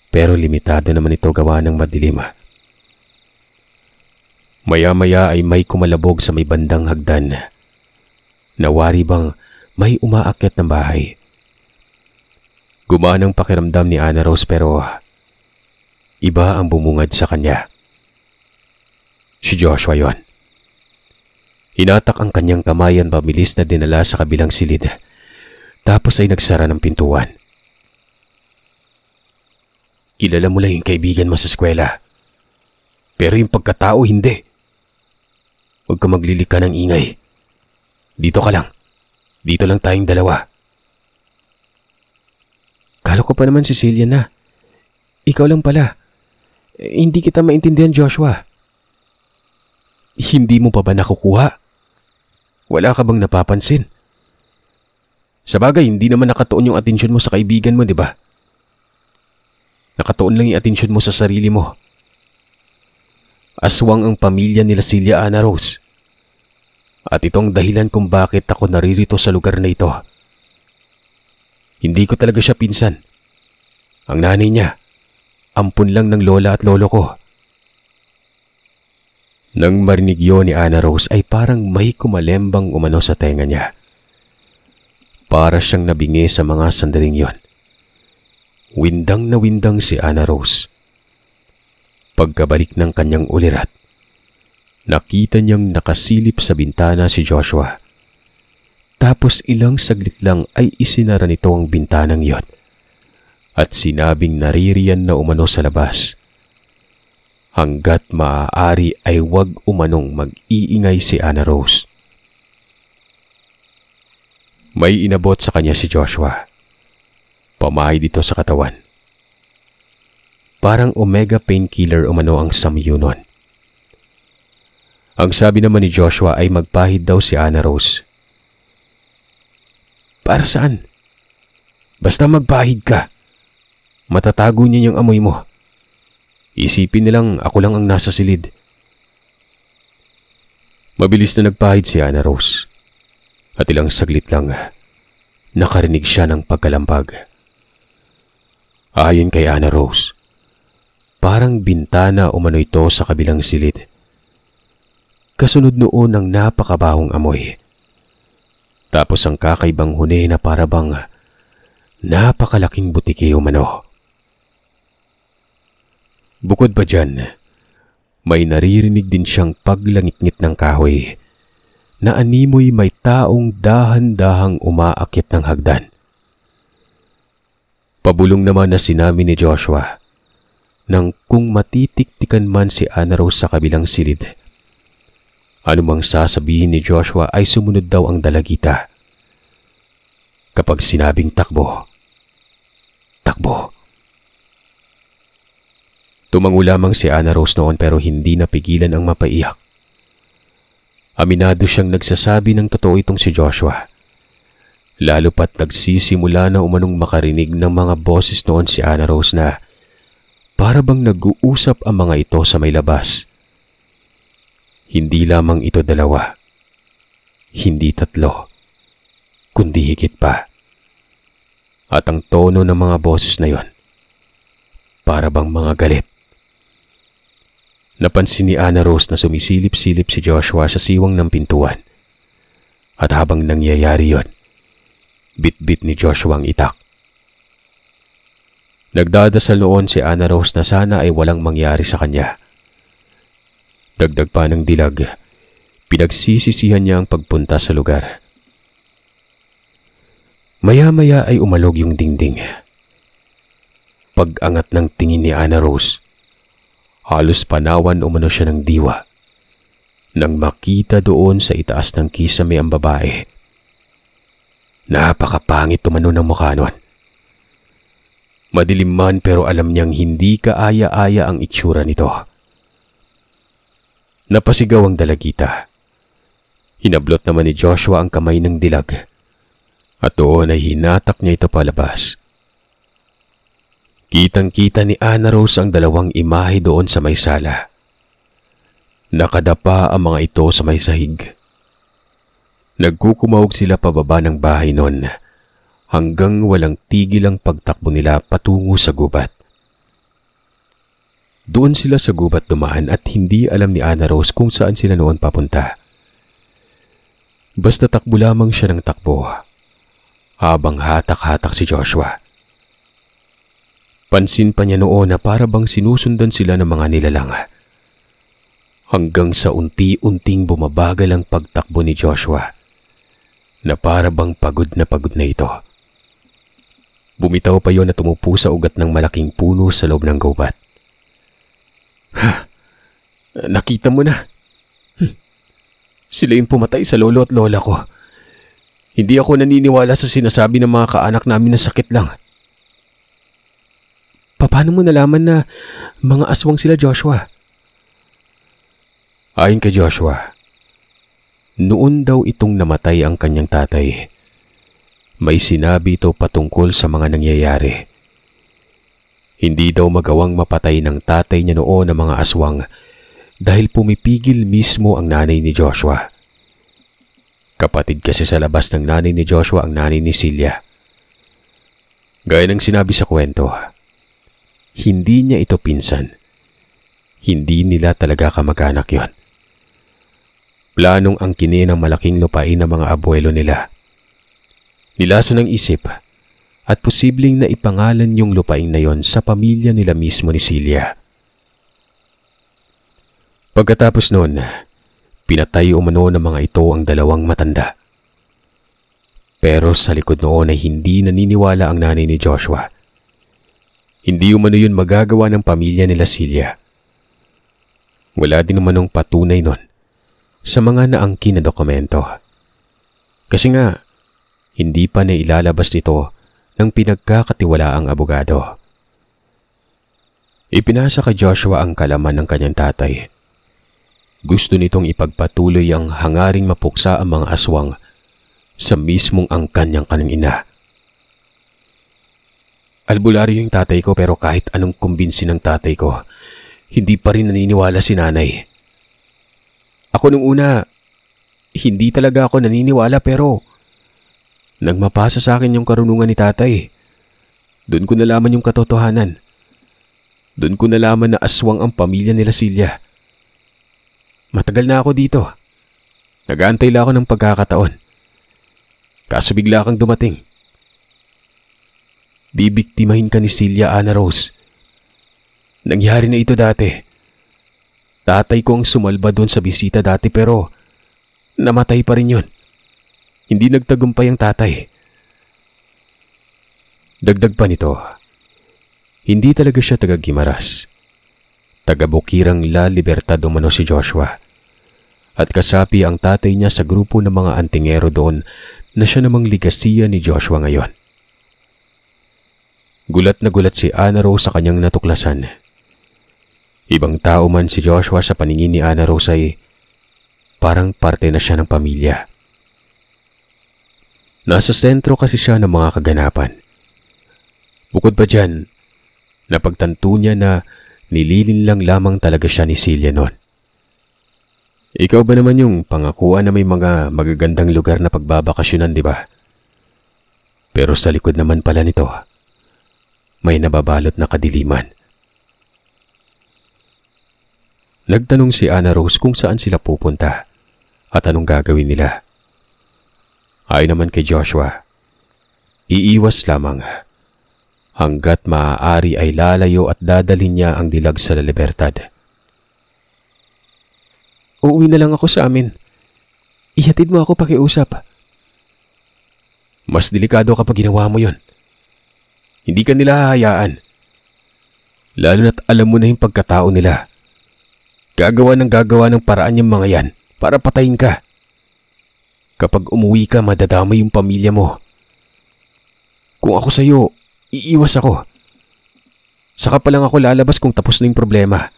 pero limitado naman ito gawa ng madilim. Maya-maya ay may kumalabog sa may bandang hagdan. Nawari bang may umaakyat ng bahay. Gumaan ang pakiramdam ni Ana Rose pero iba ang bumungad sa kanya. Si Joshua yon. Hinatak ang kanyang kamayan pabilis na dinala sa kabilang silid. Tapos ay nagsara ng pintuan. Kilala mo lang yung kaibigan mo sa eskwela. Pero yung pagkatao hindi. Huwag ka maglilika ng ingay. Dito ka lang. Dito lang tayong dalawa. Kala ko pa naman si Celia na. Ikaw lang pala. Hindi kita maintindihan, Joshua. Hindi mo pa ba nakukuha? Wala ka bang napapansin? Sabagay, hindi naman nakatuon yung atensyon mo sa kaibigan mo, di ba? Nakatuon lang yung atensyon mo sa sarili mo. Aswang ang pamilya nila Celia Ana Rose. At itong dahilan kung bakit ako naririto sa lugar na ito. Hindi ko talaga siya pinsan. Ang nanay niya, ampun lang ng lola at lolo ko. Nang marinig yun ni Ana Rose ay parang may kumalembang umano sa tenga niya. Para siyang nabingi sa mga sandaling yon. Windang na windang si Ana Rose. Pagkabalik ng kanyang ulirat, nakita niyang nakasilip sa bintana si Joshua. Tapos ilang saglit lang ay isinara nito ang bintanang yon at sinabing naririyan na umano sa labas. Hanggat maaari ay wag umanong mag-iingay si Ana Rose. May inabot sa kanya si Joshua. Pamahid dito sa katawan. Parang omega painkiller umano ang samyo nun. Ang sabi naman ni Joshua ay magpahid daw si Ana Rose. Para saan? Basta magpahid ka. Matatago niya yung amoy mo. Isipin nilang ako lang ang nasa silid. Mabilis na nagpahid si Ana Rose. At ilang saglit lang, nakarinig siya ng pagkalampag. Ayon kay Ana Rose, parang bintana umano ito sa kabilang silid. Kasunod noon ang napakabahong amoy. Tapos ang kakaibang huni na parabang napakalaking butiki umano. Bukod pa dyan, may naririnig din siyang paglangit-ngit ng kahoy na animoy may taong dahan-dahang umaakit ng hagdan. Pabulong naman na sinabi ni Joshua nang kung matitiktikan man si Ana Rose sa kabilang silid. Anumang sasabihin ni Joshua ay sumunod daw ang dalagita. Kapag sinabing takbo, takbo. Tumango lamang si Ana Rose noon pero hindi napigilan ang mapaiyak. Aminado siyang nagsasabi ng totoo itong si Joshua. Lalo pat nagsisimula na umanong makarinig ng mga boses noon si Ana Rose na para bang nag-uusap ang mga ito sa may labas. Hindi lamang ito dalawa, hindi tatlo, kundi higit pa. At ang tono ng mga boses na yon, para bang mga galit. Napansin ni Ana Rose na sumisilip-silip si Joshua sa siwang ng pintuan. At habang nangyayari yon, bit-bit ni Joshua ang itak. Nagdadasal noon si Ana Rose na sana ay walang mangyari sa kanya. Dagdag pa ng dilag, pinagsisisihan niya ang pagpunta sa lugar. Maya-maya ay umalog yung dingding. Pag-angat ng tingin ni Ana Rose, halos panawan umano siya ng diwa nang makita doon sa itaas ng kisame ang babae. Napakapangit umano ng mukha nun. Madilim man pero alam niyang hindi kaaya-aya ang itsura nito. Napasigaw ang dalagita. Hinablot naman ni Joshua ang kamay ng dilag at doon ay hinatak niya ito palabas. Kitang-kita ni Ana Rose ang dalawang imahe doon sa may sala. Nakadapa ang mga ito sa may sahig. Nagkukumawog sila pababa ng bahay noon hanggang walang tigil ang pagtakbo nila patungo sa gubat. Doon sila sa gubat dumaan at hindi alam ni Ana Rose kung saan sila noon papunta. Basta takbo lamang siya ng takbo habang hatak-hatak si Joshua. Pansin pa niya noon na para bang sinusundan sila ng mga nilalang. hanggang sa unti-unting bumabagal ang pagtakbo ni Joshua na para bang pagod na ito. Bumitaw pa yon at tumupo sa ugat ng malaking puno sa loob ng gubat. Nakita mo na. Sila yung pumatay sa lolo at lola ko. Hindi ako naniniwala sa sinasabi ng mga kaanak namin na sakit lang. Paano mo nalaman na mga aswang sila, Joshua? Ayon kay Joshua, noon daw itong namatay ang kanyang tatay. May sinabi ito patungkol sa mga nangyayari. Hindi daw magawang mapatay ng tatay niya noon ang mga aswang dahil pumipigil mismo ang nanay ni Joshua. Kapatid kasi sa labas ng nanay ni Joshua ang nanay ni Celia. Gaya ng sinabi sa kwento, hindi niya ito pinsan. Hindi nila talaga kamag-anak yon. Planong angkinin ng malaking lupain ng mga abuelo nila. Nilaso ng isip at posibleng na ipangalan yung lupain na yon sa pamilya nila mismo ni Celia. Pagkatapos noon, pinatay umano ng mga ito ang dalawang matanda. Pero sa likod noon ay hindi naniniwala ang nanay ni Joshua. Hindi umano yun magagawa ng pamilya nila Celia. Wala din umanong patunay nun sa mga naangkin na dokumento. Kasi nga, hindi pa nailalabas nito ng pinagkakatiwalaang abogado. Ipinasa kay Joshua ang kalaman ng kanyang tatay. Gusto nitong ipagpatuloy ang hangaring mapuksa ang mga aswang sa mismong angkan niyang kanina. Albularyo yung tatay ko pero kahit anong kumbinsi ng tatay ko, hindi pa rin naniniwala si nanay. Ako nung una, hindi talaga ako naniniwala pero nang mapasa sa akin yung karunungan ni tatay, doon ko nalaman yung katotohanan. Doon ko nalaman na aswang ang pamilya nila Celia. Matagal na ako dito. Nag-aantay lang ako ng pagkakataon. Kaso bigla kang dumating. Bibiktimahin ka ni Celia, Ana Rose. Nangyari na ito dati. Tatay ko ang sumalba doon sa bisita dati pero namatay pa rin yun. Hindi nagtagumpay ang tatay. Dagdag pa nito, hindi talaga siya taga-Gimaras. Taga-Bukirang La Libertad umano si Joshua. At kasapi ang tatay niya sa grupo ng mga antingero doon na siya namang ligasiya ni Joshua ngayon. Gulat na gulat si Ana Rose sa kanyang natuklasan. Ibang tao man si Joshua sa paningin ni Ana Rose ay parang parte na siya ng pamilya. Nasa sentro kasi siya ng mga kaganapan. Bukod pa dyan, napagtanto niya na nililinlang lamang talaga siya ni Celia noon. Ikaw ba naman yung pangakuan na may mga magagandang lugar na pagbabakasyonan, di ba? Pero sa likod naman pala nito, may nababalot na kadiliman. Nagtanong si Ana Rose kung saan sila pupunta at anong gagawin nila. Ayon naman kay Joshua, iiwas lamang. Hanggat maaari ay lalayo at dadalhin niya ang dilag sa La Libertad. Uuwi na lang ako sa amin. Ihatid mo ako pakiusap. Mas delikado kapag ginawa mo yon. Hindi ka nila hahayaan. Lalo na't alam mo na yung pagkatao nila. Gagawa ng paraan yung mga yan para patayin ka. Kapag umuwi ka, madadamay yung pamilya mo. Kung ako sa'yo, iiwas ako. Saka pa lang ako lalabas kung tapos na yung problema.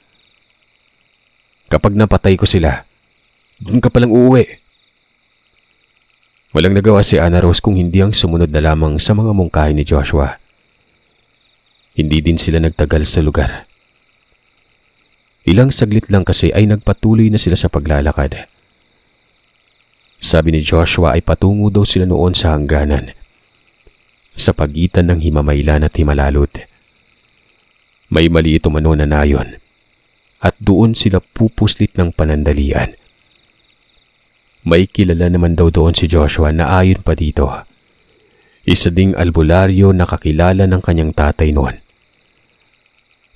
Kapag napatay ko sila, doon ka palang uuwi. Walang nagawa si Ana Rose kung hindi ang sumunod na lamang sa mga mungkahi ni Joshua. Hindi din sila nagtagal sa lugar. Ilang saglit lang kasi ay nagpatuloy na sila sa paglalakad. Sabi ni Joshua ay patungo daw sila noon sa hangganan, sa pagitan ng Himamaylan at Himalalud. May maliit umano na nayon at doon sila pupuslit ng panandalian. May kilala naman daw doon si Joshua na ayon pa dito, isa ding albularyo na kakilala ng kanyang tatay noon.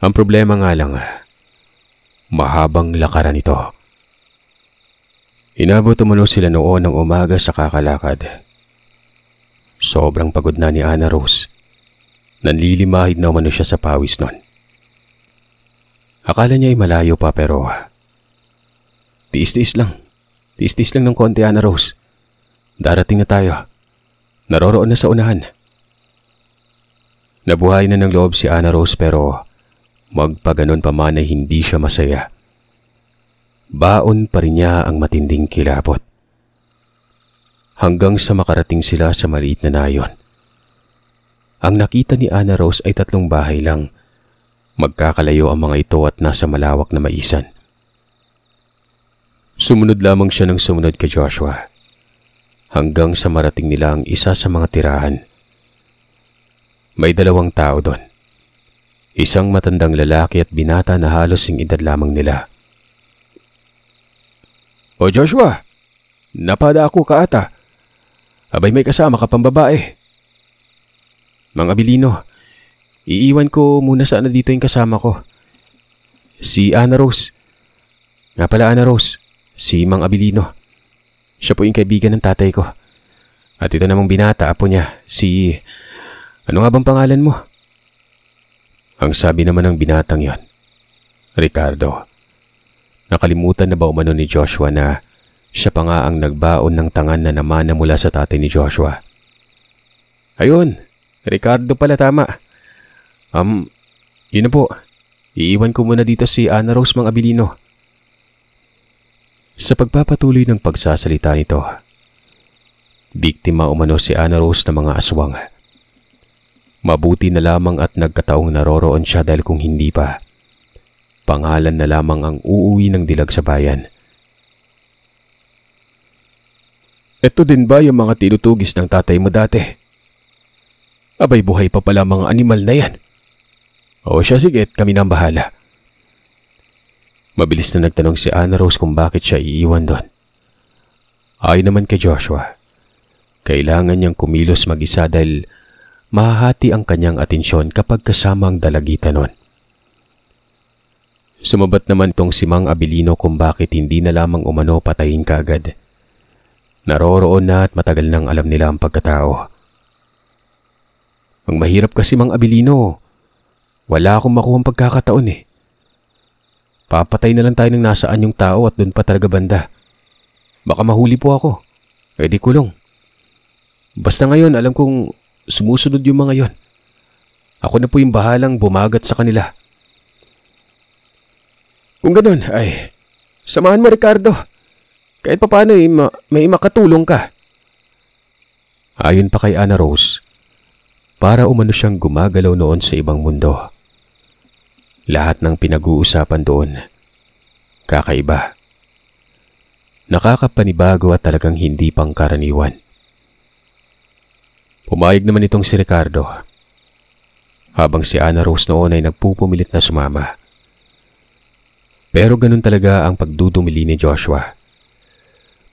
Ang problema nga lang, mahabang lakaran ito. Inabot umano sila noon ng umaga sa kakalakad. Sobrang pagod na ni Ana Rose. Nanlilimahid na umano siya sa pawis nun. Akala niya ay malayo pa pero tiis-tiis lang. Tiis-tiis lang ng konti, Ana Rose. Darating na tayo. Naroroon na sa unahan. Nabuhay na ng loob si Ana Rose pero magpaganon pa man ay hindi siya masaya. Baon pa rin niya ang matinding kilabot. Hanggang sa makarating sila sa maliit na nayon. Ang nakita ni Ana Rose ay 3 bahay lang. Magkakalayo ang mga ito at nasa malawak na maisan. Sumunod lamang siya ng sumunod kay Joshua. Hanggang sa marating nila ang isa sa mga tirahan. May 2 tao doon. Isang matandang lalaki at binata na halos sing edad lamang nila. "O Joshua, napada ako ka ata. Abay may kasama ka pang babae." "Mang Abilino, iiwan ko muna sana dito yung kasama ko. Si Ana Rose." "Nga pala Ana Rose, si Mang Abilino. Siya po yung kaibigan ng tatay ko. At ito namang binata, apo niya, si... Ano nga bang pangalan mo?" Ang sabi naman ng binatang yon, "Ricardo." Nakalimutan na ba umano ni Joshua na siya pa nga ang nagbaon ng tangan na namana mula sa tatay ni Joshua? "Ayun, Ricardo pala, tama. Yun na po. Iiwan ko muna dito si Ana Rose, Mang Abilino." Sa pagpapatuloy ng pagsasalita nito, biktima umano si Ana Rose ng mga aswang. Mabuti na lamang at nagkataong naroroon siya dahil kung hindi pa, pangalan na lamang ang uuwi ng dilag sa bayan. "Ito din ba yung mga tinutugis ng tatay mo dati? Abay buhay pa pala mga animal na yan." "O siya, sige, kami nang bahala." Mabilis na nagtanong si Ana Rose kung bakit siya iiwan doon. Ayon naman kay Joshua, kailangan niyang kumilos mag-isa dahil mahahati ang kanyang atensyon kapag kasama ang dalagita nun. Sumabat naman tong si Mang Abilino kung bakit hindi na lamang umano patayin kaagad. Naroroon na at matagal nang alam nila ang pagkatao. "Ang mahirap kasi, Mang Abilino, wala akong makuhang pagkakataon eh. Papatay na lang tayo ng nasaan yung tao at doon pa talaga banda. Baka mahuli po ako. Eh di kulong. Basta ngayon alam kong sumusunod yung mga yon. Ako na po yung bahalang bumagat sa kanila." "Kung ganun, ay, samahan mo Ricardo. Kahit papaano may makatulong ka." Ayon pa kay Ana Rose, para umano siyang gumagalaw noon sa ibang mundo. Lahat ng pinag-uusapan doon, kakaiba. Nakakapanibago at talagang hindi pangkaraniwan. Pumayag naman itong si Ricardo, habang si Ana Rose noon ay nagpupumilit na sumama. Pero ganun talaga ang pagdudumili ni Joshua.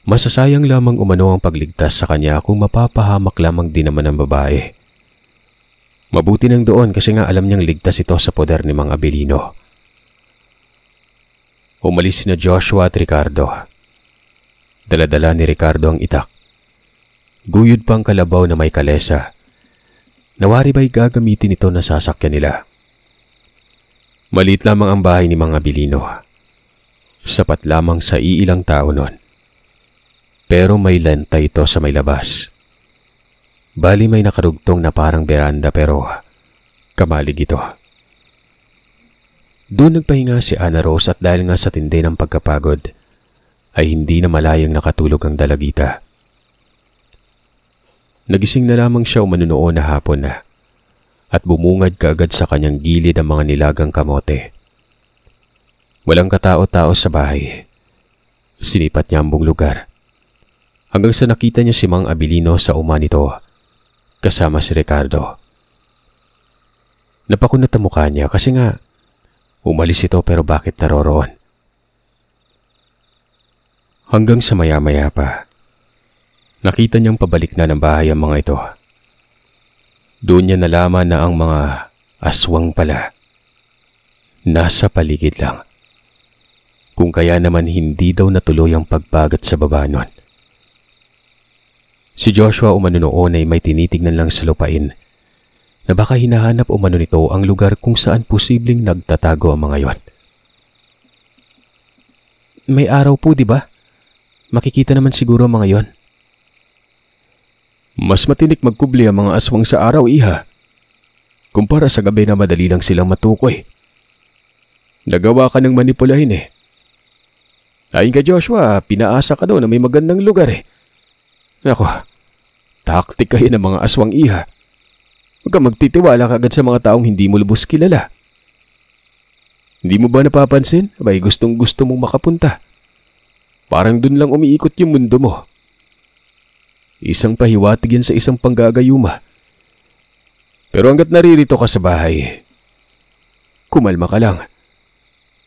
Masasayang lamang umano ang pagligtas sa kanya kung mapapahamak lamang din naman ang babae. Mabuti nang doon kasi nga alam niyang ligtas ito sa poder ni Mang Abilino. Umalis na Joshua at Ricardo. Dala-dala ni Ricardo ang itak. Guyod pang kalabaw na may kalesa. Nawari ba'y gagamitin ito na sasakyan nila? Maliit lamang ang bahay ni Mang Abilino. Sapat lamang sa iilang tao nun. Pero may lenta ito sa may labas. Bali may nakarugtong na parang beranda pero kamalig ito. Doon nagpahinga si Ana Rose at dahil nga sa tindi ng pagkapagod, ay hindi na malayang nakatulog ang dalagita. Nagising na lamang siya umanunoon na hapon na at bumungad kaagad sa kanyang gilid ang mga nilagang kamote. Walang katao-tao sa bahay. Sinipat niya ang buong lugar. Hanggang sa nakita niya si Mang Abilino sa uma nito kasama si Ricardo. Napakunot ang mukha niya kasi nga umalis ito pero bakit naroroon? Hanggang sa maya-maya pa, nakita niyang pabalik na ng bahay ang mga ito. Doon niya nalaman na ang mga aswang pala nasa paligid lang. kung kaya naman hindi daw natuloy ang pagbagat sa baba nun. Si Joshua umano noon ay may tinitignan lang sa lupain na baka hinahanap umano nito ang lugar kung saan posibleng nagtatago ang mga yon. May araw po, di ba? Makikita naman siguro ang mga yon. Mas matinik magkubli ang mga aswang sa araw, iha. Kumpara sa gabi na madali lang silang matukoy. Nagawa ka ng manipulahin eh. Ayon kay Joshua, pinaasa ka daw na may magandang lugar eh. Ako, taktik kayo ng mga aswang, iha. Huwag ka magtitiwala kagad sa mga taong hindi mo lubos kilala. Hindi mo ba napapansin? Abay, gustong gusto mong makapunta. Parang dun lang umiikot yung mundo mo. Isang pahiwatig yan sa isang panggagayuma. Pero hanggat naririto ka sa bahay, kumalma ka lang.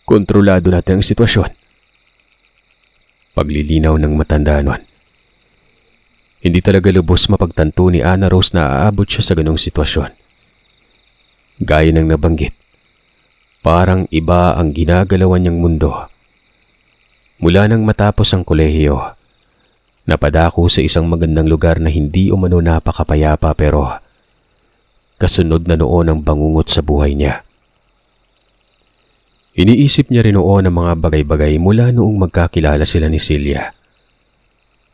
Kontrolado natin ang sitwasyon. Paglilinaw ng matanda nun. Hindi talaga lubos mapagtanto ni Ana Rose na aabot siya sa ganong sitwasyon. Gaya ng nabanggit, parang iba ang ginagalawan niyang mundo. Mula nang matapos ang kolehiyo, napadako sa isang magandang lugar na hindi umano napakapayapa pero kasunod na noon ang bangungot sa buhay niya. Iniisip niya rin noon ang mga bagay-bagay mula noong magkakilala sila ni Celia.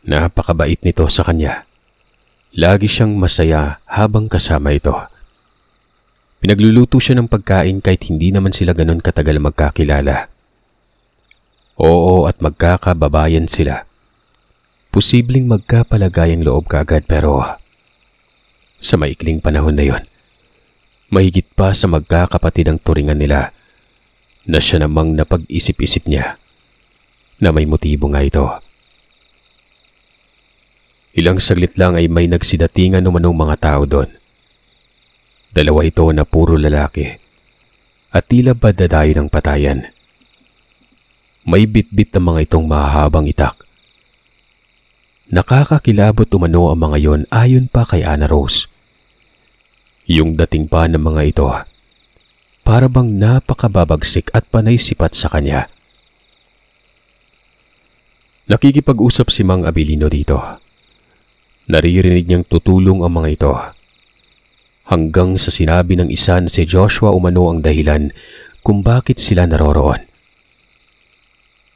Napakabait nito sa kanya. Lagi siyang masaya habang kasama ito. Pinagluluto siya ng pagkain kahit hindi naman sila ganon katagal magkakilala. Oo, at magkakababayan sila. Posibleng magkapalagayang loob kaagad pero sa maikling panahon na yon, mahigit pa sa magkakapatid ang turingan nila na siya namang napag-isip-isip niya na may motibo nga ito. Ilang saglit lang ay may nagsidatingan umanong mga tao doon. Dalawa ito na puro lalaki at tila badadayo ng patayan. May bitbit na mga itong mahahabang itak. Nakakakilabot umano ang mga yon ayon pa kay Ana Rose. Yung dating pa ng mga ito, para bang napakababagsik at panay sipat sa kanya. Nakikipag-usap si Mang Abilino dito. Naririnig niyang tutulong ang mga ito. Hanggang sa sinabi ng isa na si Joshua umano ang dahilan kung bakit sila naroroon.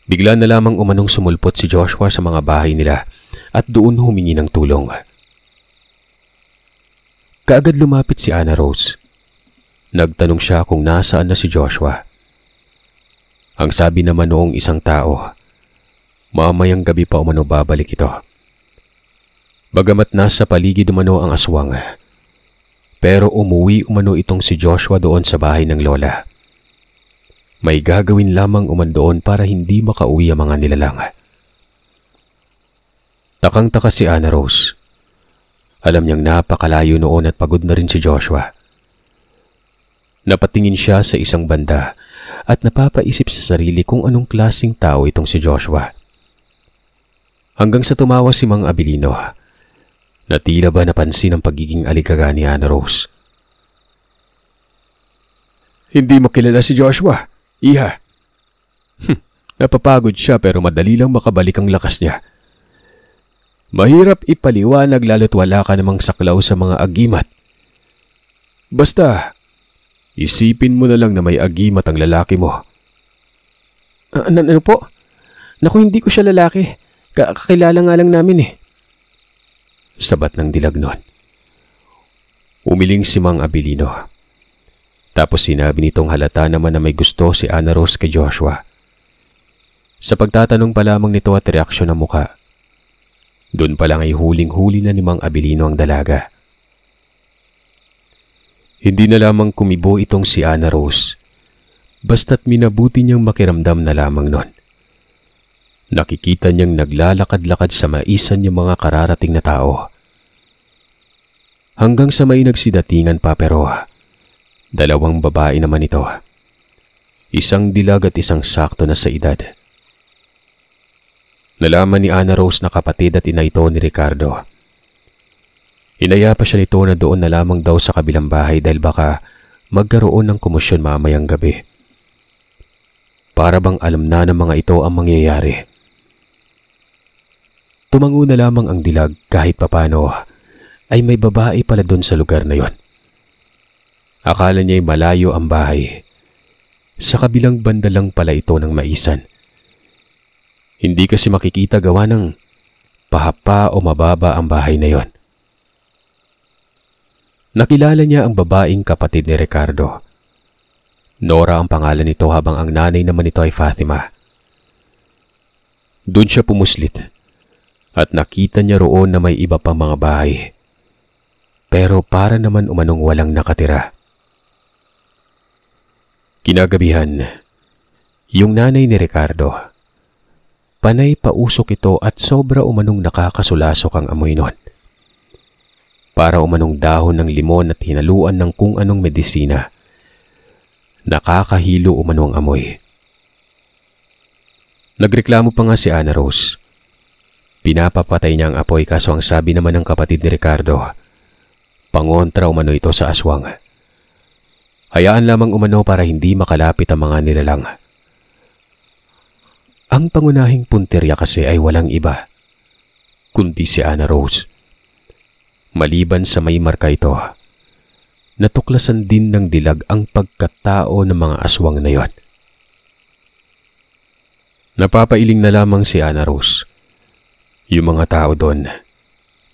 Bigla na lamang umanong sumulpot si Joshua sa mga bahay nila at doon humingi ng tulong. Kaagad lumapit si Ana Rose. Nagtanong siya kung nasaan na si Joshua. Ang sabi naman noong isang tao, mamayang gabi pa umano babalik ito. Bagamat nasa paligid umano ang aswang, pero umuwi umano itong si Joshua doon sa bahay ng lola. May gagawin lamang uman doon para hindi makauwi ang mga nilalang. Takang-taka si Ana Rose. Alam niyang napakalayo noon at pagod na rin si Joshua. Napatingin siya sa isang banda at napapaisip sa sarili kung anong klaseng tao itong si Joshua. Hanggang sa tumawa si Mang Abilino na tila ba napansin ang pagiging aligaga ni Ana Rose. Hindi mo kilala si Joshua, iha. Napapagod siya pero madali lang makabalik ang lakas niya. Mahirap ipaliwanag lalo't wala ka namang saklaw sa mga agimat. Basta, isipin mo na lang na may agimat ang lalaki mo. Ano po? Naku, hindi ko siya lalaki. Kakilala nga lang namin eh. Sabat ng dilag nun. Umiling si Mang Abilino. Tapos sinabi nitong halata naman na may gusto si Ana Rose kay Joshua. Sa pagtatanong pa lamang nito at reaksyon ng muka, doon pa lang ay huling-huli na ni Mang Abilino ang dalaga. Hindi na lamang kumibo itong si Ana Rose, basta't minabuti niyang makiramdam na lamang nun. Nakikita niyang naglalakad-lakad sa maisan yung mga kararating na tao. Hanggang sa may nagsidatingan pa pero dalawang babae naman ito. Isang dilag at isang sakto na sa edad. Nalaman ni Ana Rose na kapatid at ina ito ni Ricardo. Inaya pa siya nito na doon na lamang daw sa kabilang bahay dahil baka magkaroon ng komosyon mamayang gabi. para bang alam na ng mga ito ang mangyayari. Tumango na lamang ang dilag kahit papano ay may babae pala doon sa lugar na yon. Akala niya'y malayo ang bahay. Sa kabilang banda lang pala ito ng maisan. Hindi kasi makikita gawa ng pahapa o mababa ang bahay na yon. Nakilala niya ang babaeng kapatid ni Ricardo. Nora ang pangalan nito habang ang nanay naman nito ay Fatima. Doon siya pumuslit at nakita niya roon na may iba pang mga bahay. Pero para naman umanong walang nakatira. Kinagabihan, yung nanay ni Ricardo, panay pausok ito at sobra umanong nakakasulasok ang amoy nun. Para umanong dahon ng limon at hinaluan ng kung anong medisina. Nakakahilo umano ang amoy. Nagreklamo pa nga si Ana Rose. Pinapapatay niya ang apoy kaso ang sabi naman ng kapatid ni Ricardo, pangontra umano ito sa aswang. Hayaan lamang umano para hindi makalapit ang mga nilalang. Ang pangunahing punterya kasi ay walang iba, kundi si Ana Rose. Maliban sa may marka ito, natuklasan din ng dilag ang pagkatao ng mga aswang na yon. Napapailing na lamang si Ana Rose. Yung mga tao doon,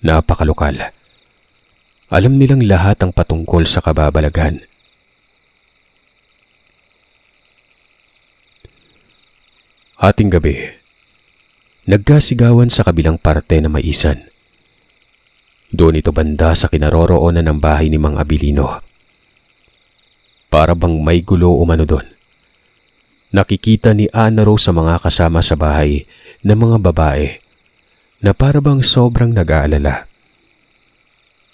napakalokal. Alam nilang lahat ang patungkol sa kababalaghan. Hating gabi, nagkasigawan sa kabilang parte na maisan. Doon ito banda sa kinaroroonan ng bahay ni Mang Abilino. Para bang may gulo umano doon. Nakikita ni Ana Rose sa mga kasama sa bahay na mga babae na para bang sobrang nag-aalala.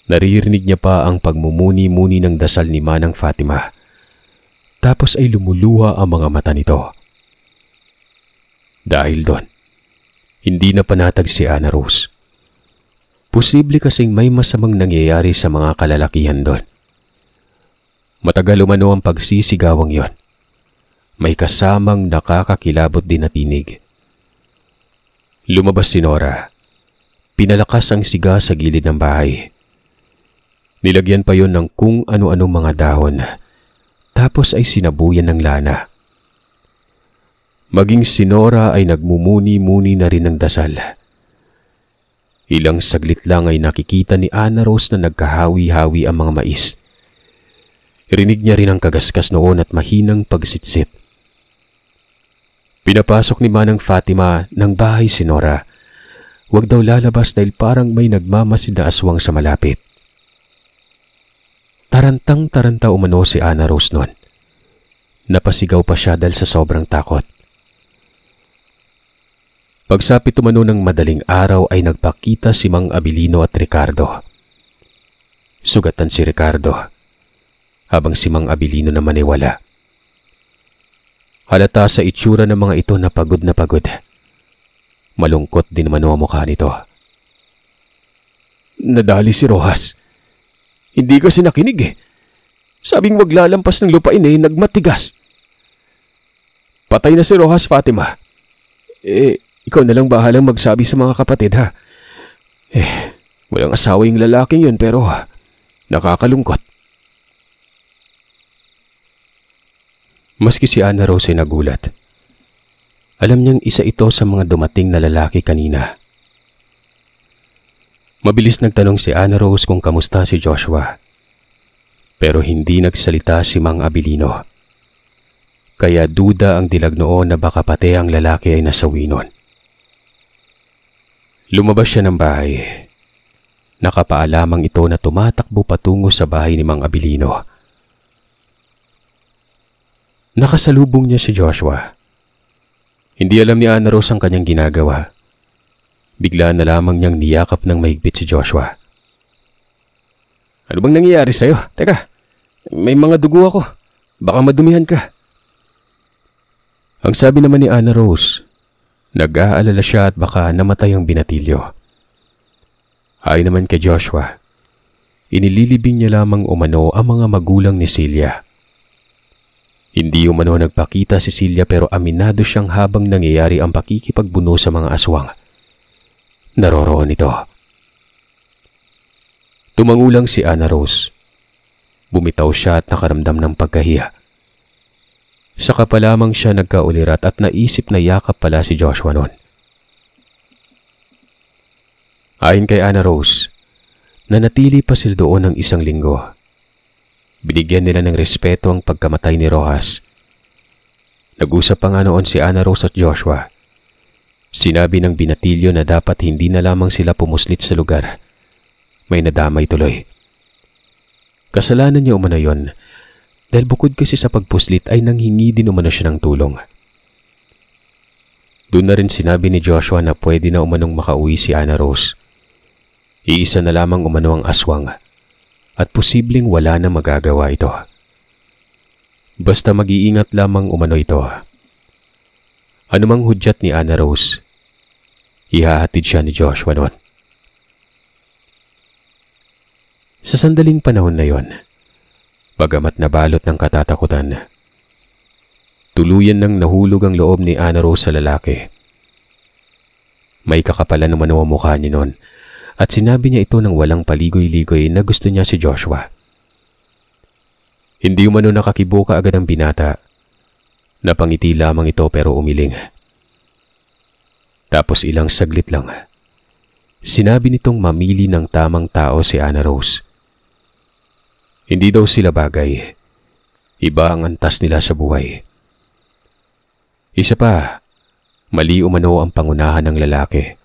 Naririnig niya pa ang pagmumuni-muni ng dasal ni Manang Fatima. Tapos ay lumuluha ang mga mata nito. Dahil doon, hindi na panatag si Ana Rose. Posible kasing may masamang nangyayari sa mga kalalakihan doon. Matagal umano ang pagsisigawang yon. May kasamang nakakakilabot din na tinig. Lumabas si Nora. Pinalakas ang siga sa gilid ng bahay. Nilagyan pa yon ng kung ano-anong mga dahon. Tapos ay sinabuyan ng lana. Maging si Nora ay nagmumuni-muni na rin ng dasal. Ilang saglit lang ay nakikita ni Ana Rose na nagkahawi-hawi ang mga mais. Rinig niya rin ang kagaskas noon at mahinang pagsitsit. Pinapasok ni Manang Fatima ng bahay si Nora. Huwag daw lalabas dahil parang may nagmamasid na aswang sa malapit. Tarantang-taranta umano si Ana Rose noon. Napasigaw pa siya dahil sa sobrang takot. Pagsapit umano ng madaling araw ay nagpakita si Mang Abilino at Ricardo. Sugatan si Ricardo, habang si Mang Abilino naman ay wala. Halata sa itsura ng mga ito na pagod na pagod. Malungkot din naman ang mukha nito. Nadali si Rojas. Hindi kasi nakinig eh. Sabing wag lalampas ng lupain eh, nagmatigas. Patay na si Rojas, Fatima. Ikaw na lang bahalang magsabi sa mga kapatid ha. Walang asawa yung lalaking yun pero nakakalungkot. Maski si Ana Rose ay nagulat. Alam niyang isa ito sa mga dumating na lalaki kanina. Mabilis nagtanong si Ana Rose kung kamusta si Joshua. Pero hindi nagsalita si Mang Abilino. Kaya duda ang dilag noon na baka pati ang lalaki ay nasawi noon. Lumabas siya ng bahay. Nakapaalamang ito na tumatakbo patungo sa bahay ni Mang Abilino. Nakasalubong niya si Joshua. Hindi alam ni Ana Rose ang kanyang ginagawa. Bigla na lamang niyang niyakap ng mahigpit si Joshua. Ano bang nangyayari sa'yo? Teka, may mga dugo ako. Baka madumihan ka. Ang sabi naman ni Ana Rose, nag-aalala siya at baka namatay ang binatilyo. Ayon naman kay Joshua, inililibing niya lamang umano ang mga magulang ni Celia. Hindi umano nagpakita si Celia pero aminado siyang habang nangyayari ang pakikipagbuno sa mga aswang. Naroroon ito. Tumangulang si Ana Rose. Bumitaw siya at nakaramdam ng pagkahiya. Saka pa lamang siya nagkaulirat at naisip na yakap pala si Joshua noon. Ayon kay Ana Rose, nanatili pa sila doon ng 1 linggo. Binigyan nila ng respeto ang pagkamatay ni Rojas. Nag-usap pa nga noon si Ana Rose at Joshua. Sinabi ng binatilyo na dapat hindi na lamang sila pumuslit sa lugar. May nadamay tuloy. Kasalanan niya umano yon dahil bukod kasi sa pagpuslit ay nanghingi din umano siya ng tulong. Doon na rin sinabi ni Joshua na pwede na umanong makauwi si Ana Rose. Iisa na lamang umano ang aswang at posibleng wala na magagawa ito. Basta mag-iingat lamang umano ito. Anumang hudyat ni Ana Rose, ihahatid siya ni Joshua noon. Sa sandaling panahon na yon, bagamat nabalot ng katatakutan, tuluyan nang nahulog ang loob ni Ana Rose sa lalaki. May kakapalan naman ang mukha niya noon at sinabi niya ito ng walang paligoy-ligoy na gusto niya si Joshua. Hindi umano nakakibuka agad ang binata. Napangiti lamang ito pero umiling. Tapos ilang saglit lang, sinabi nitong mamili ng tamang tao si Ana Rose. Hindi daw sila bagay. Iba ang antas nila sa buhay. Isa pa, mali umano ang pangunahan ng lalaki.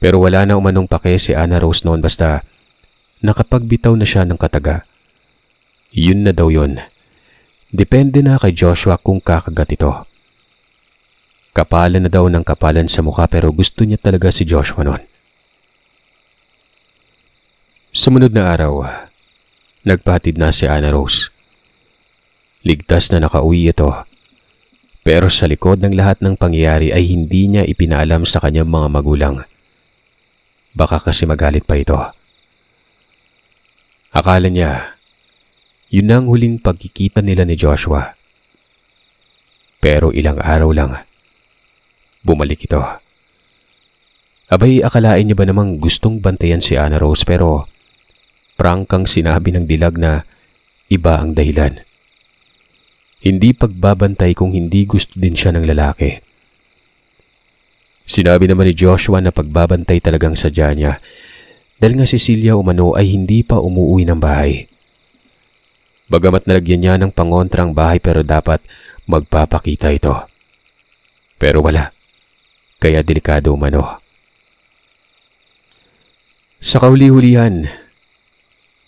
Pero wala na umanong pake si Ana Rose noon basta nakapagbitaw na siya ng kataga. Yun na daw yun. Depende na kay Joshua kung kakagat ito. Kapalan na daw ng kapalan sa mukha pero gusto niya talaga si Joshua noon. Sumunod na araw, nagpahatid na si Ana Rose. Ligtas na nakauwi ito. Pero sa likod ng lahat ng pangyayari ay hindi niya ipinaalam sa kanyang mga magulang. Baka kasi magalit pa ito. Akala niya, yun ang huling pagkikita nila ni Joshua. Pero ilang araw lang, bumalik ito. Abay, akalain niya ba namang gustong bantayan si Ana Rose pero prangkang sinabi ng dilag na iba ang dahilan. Hindi pagbabantay kung hindi gusto din siya ng lalaki. Sinabi naman ni Joshua na pagbabantay talagang sadya niya dahil nga si Celia umano ay hindi pa umuwi ng bahay. Bagamat nalagyan niya ng pangontra ang bahay pero dapat magpapakita ito. Pero wala, kaya delikado umano. Sa kauli-hulihan,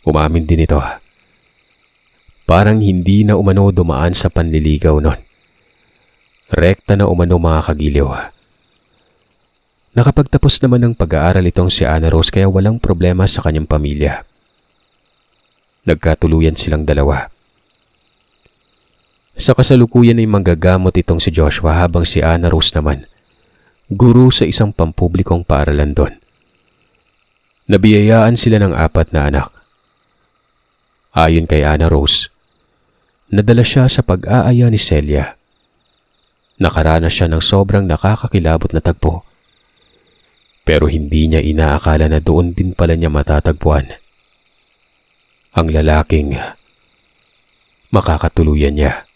umamin din ito. Parang hindi na umano dumaan sa panliligaw nun. Rekta na umano mga kagiliw. Nakapagtapos naman ng pag-aaral itong si Ana Rose kaya walang problema sa kanyang pamilya. Nagkatuluyan silang dalawa. Sa kasalukuyan ay manggagamot itong si Joshua habang si Ana Rose naman, guro sa isang pampublikong paaralan doon. Nabiyayaan sila ng 4 na anak. Ayon kay Ana Rose, nadala siya sa pag-aaya ni Celia. Nakaranas siya ng sobrang nakakakilabot na tagpo. Pero hindi niya inaakala na doon din pala niya matatagpuan ang lalaking makakatuluyan niya.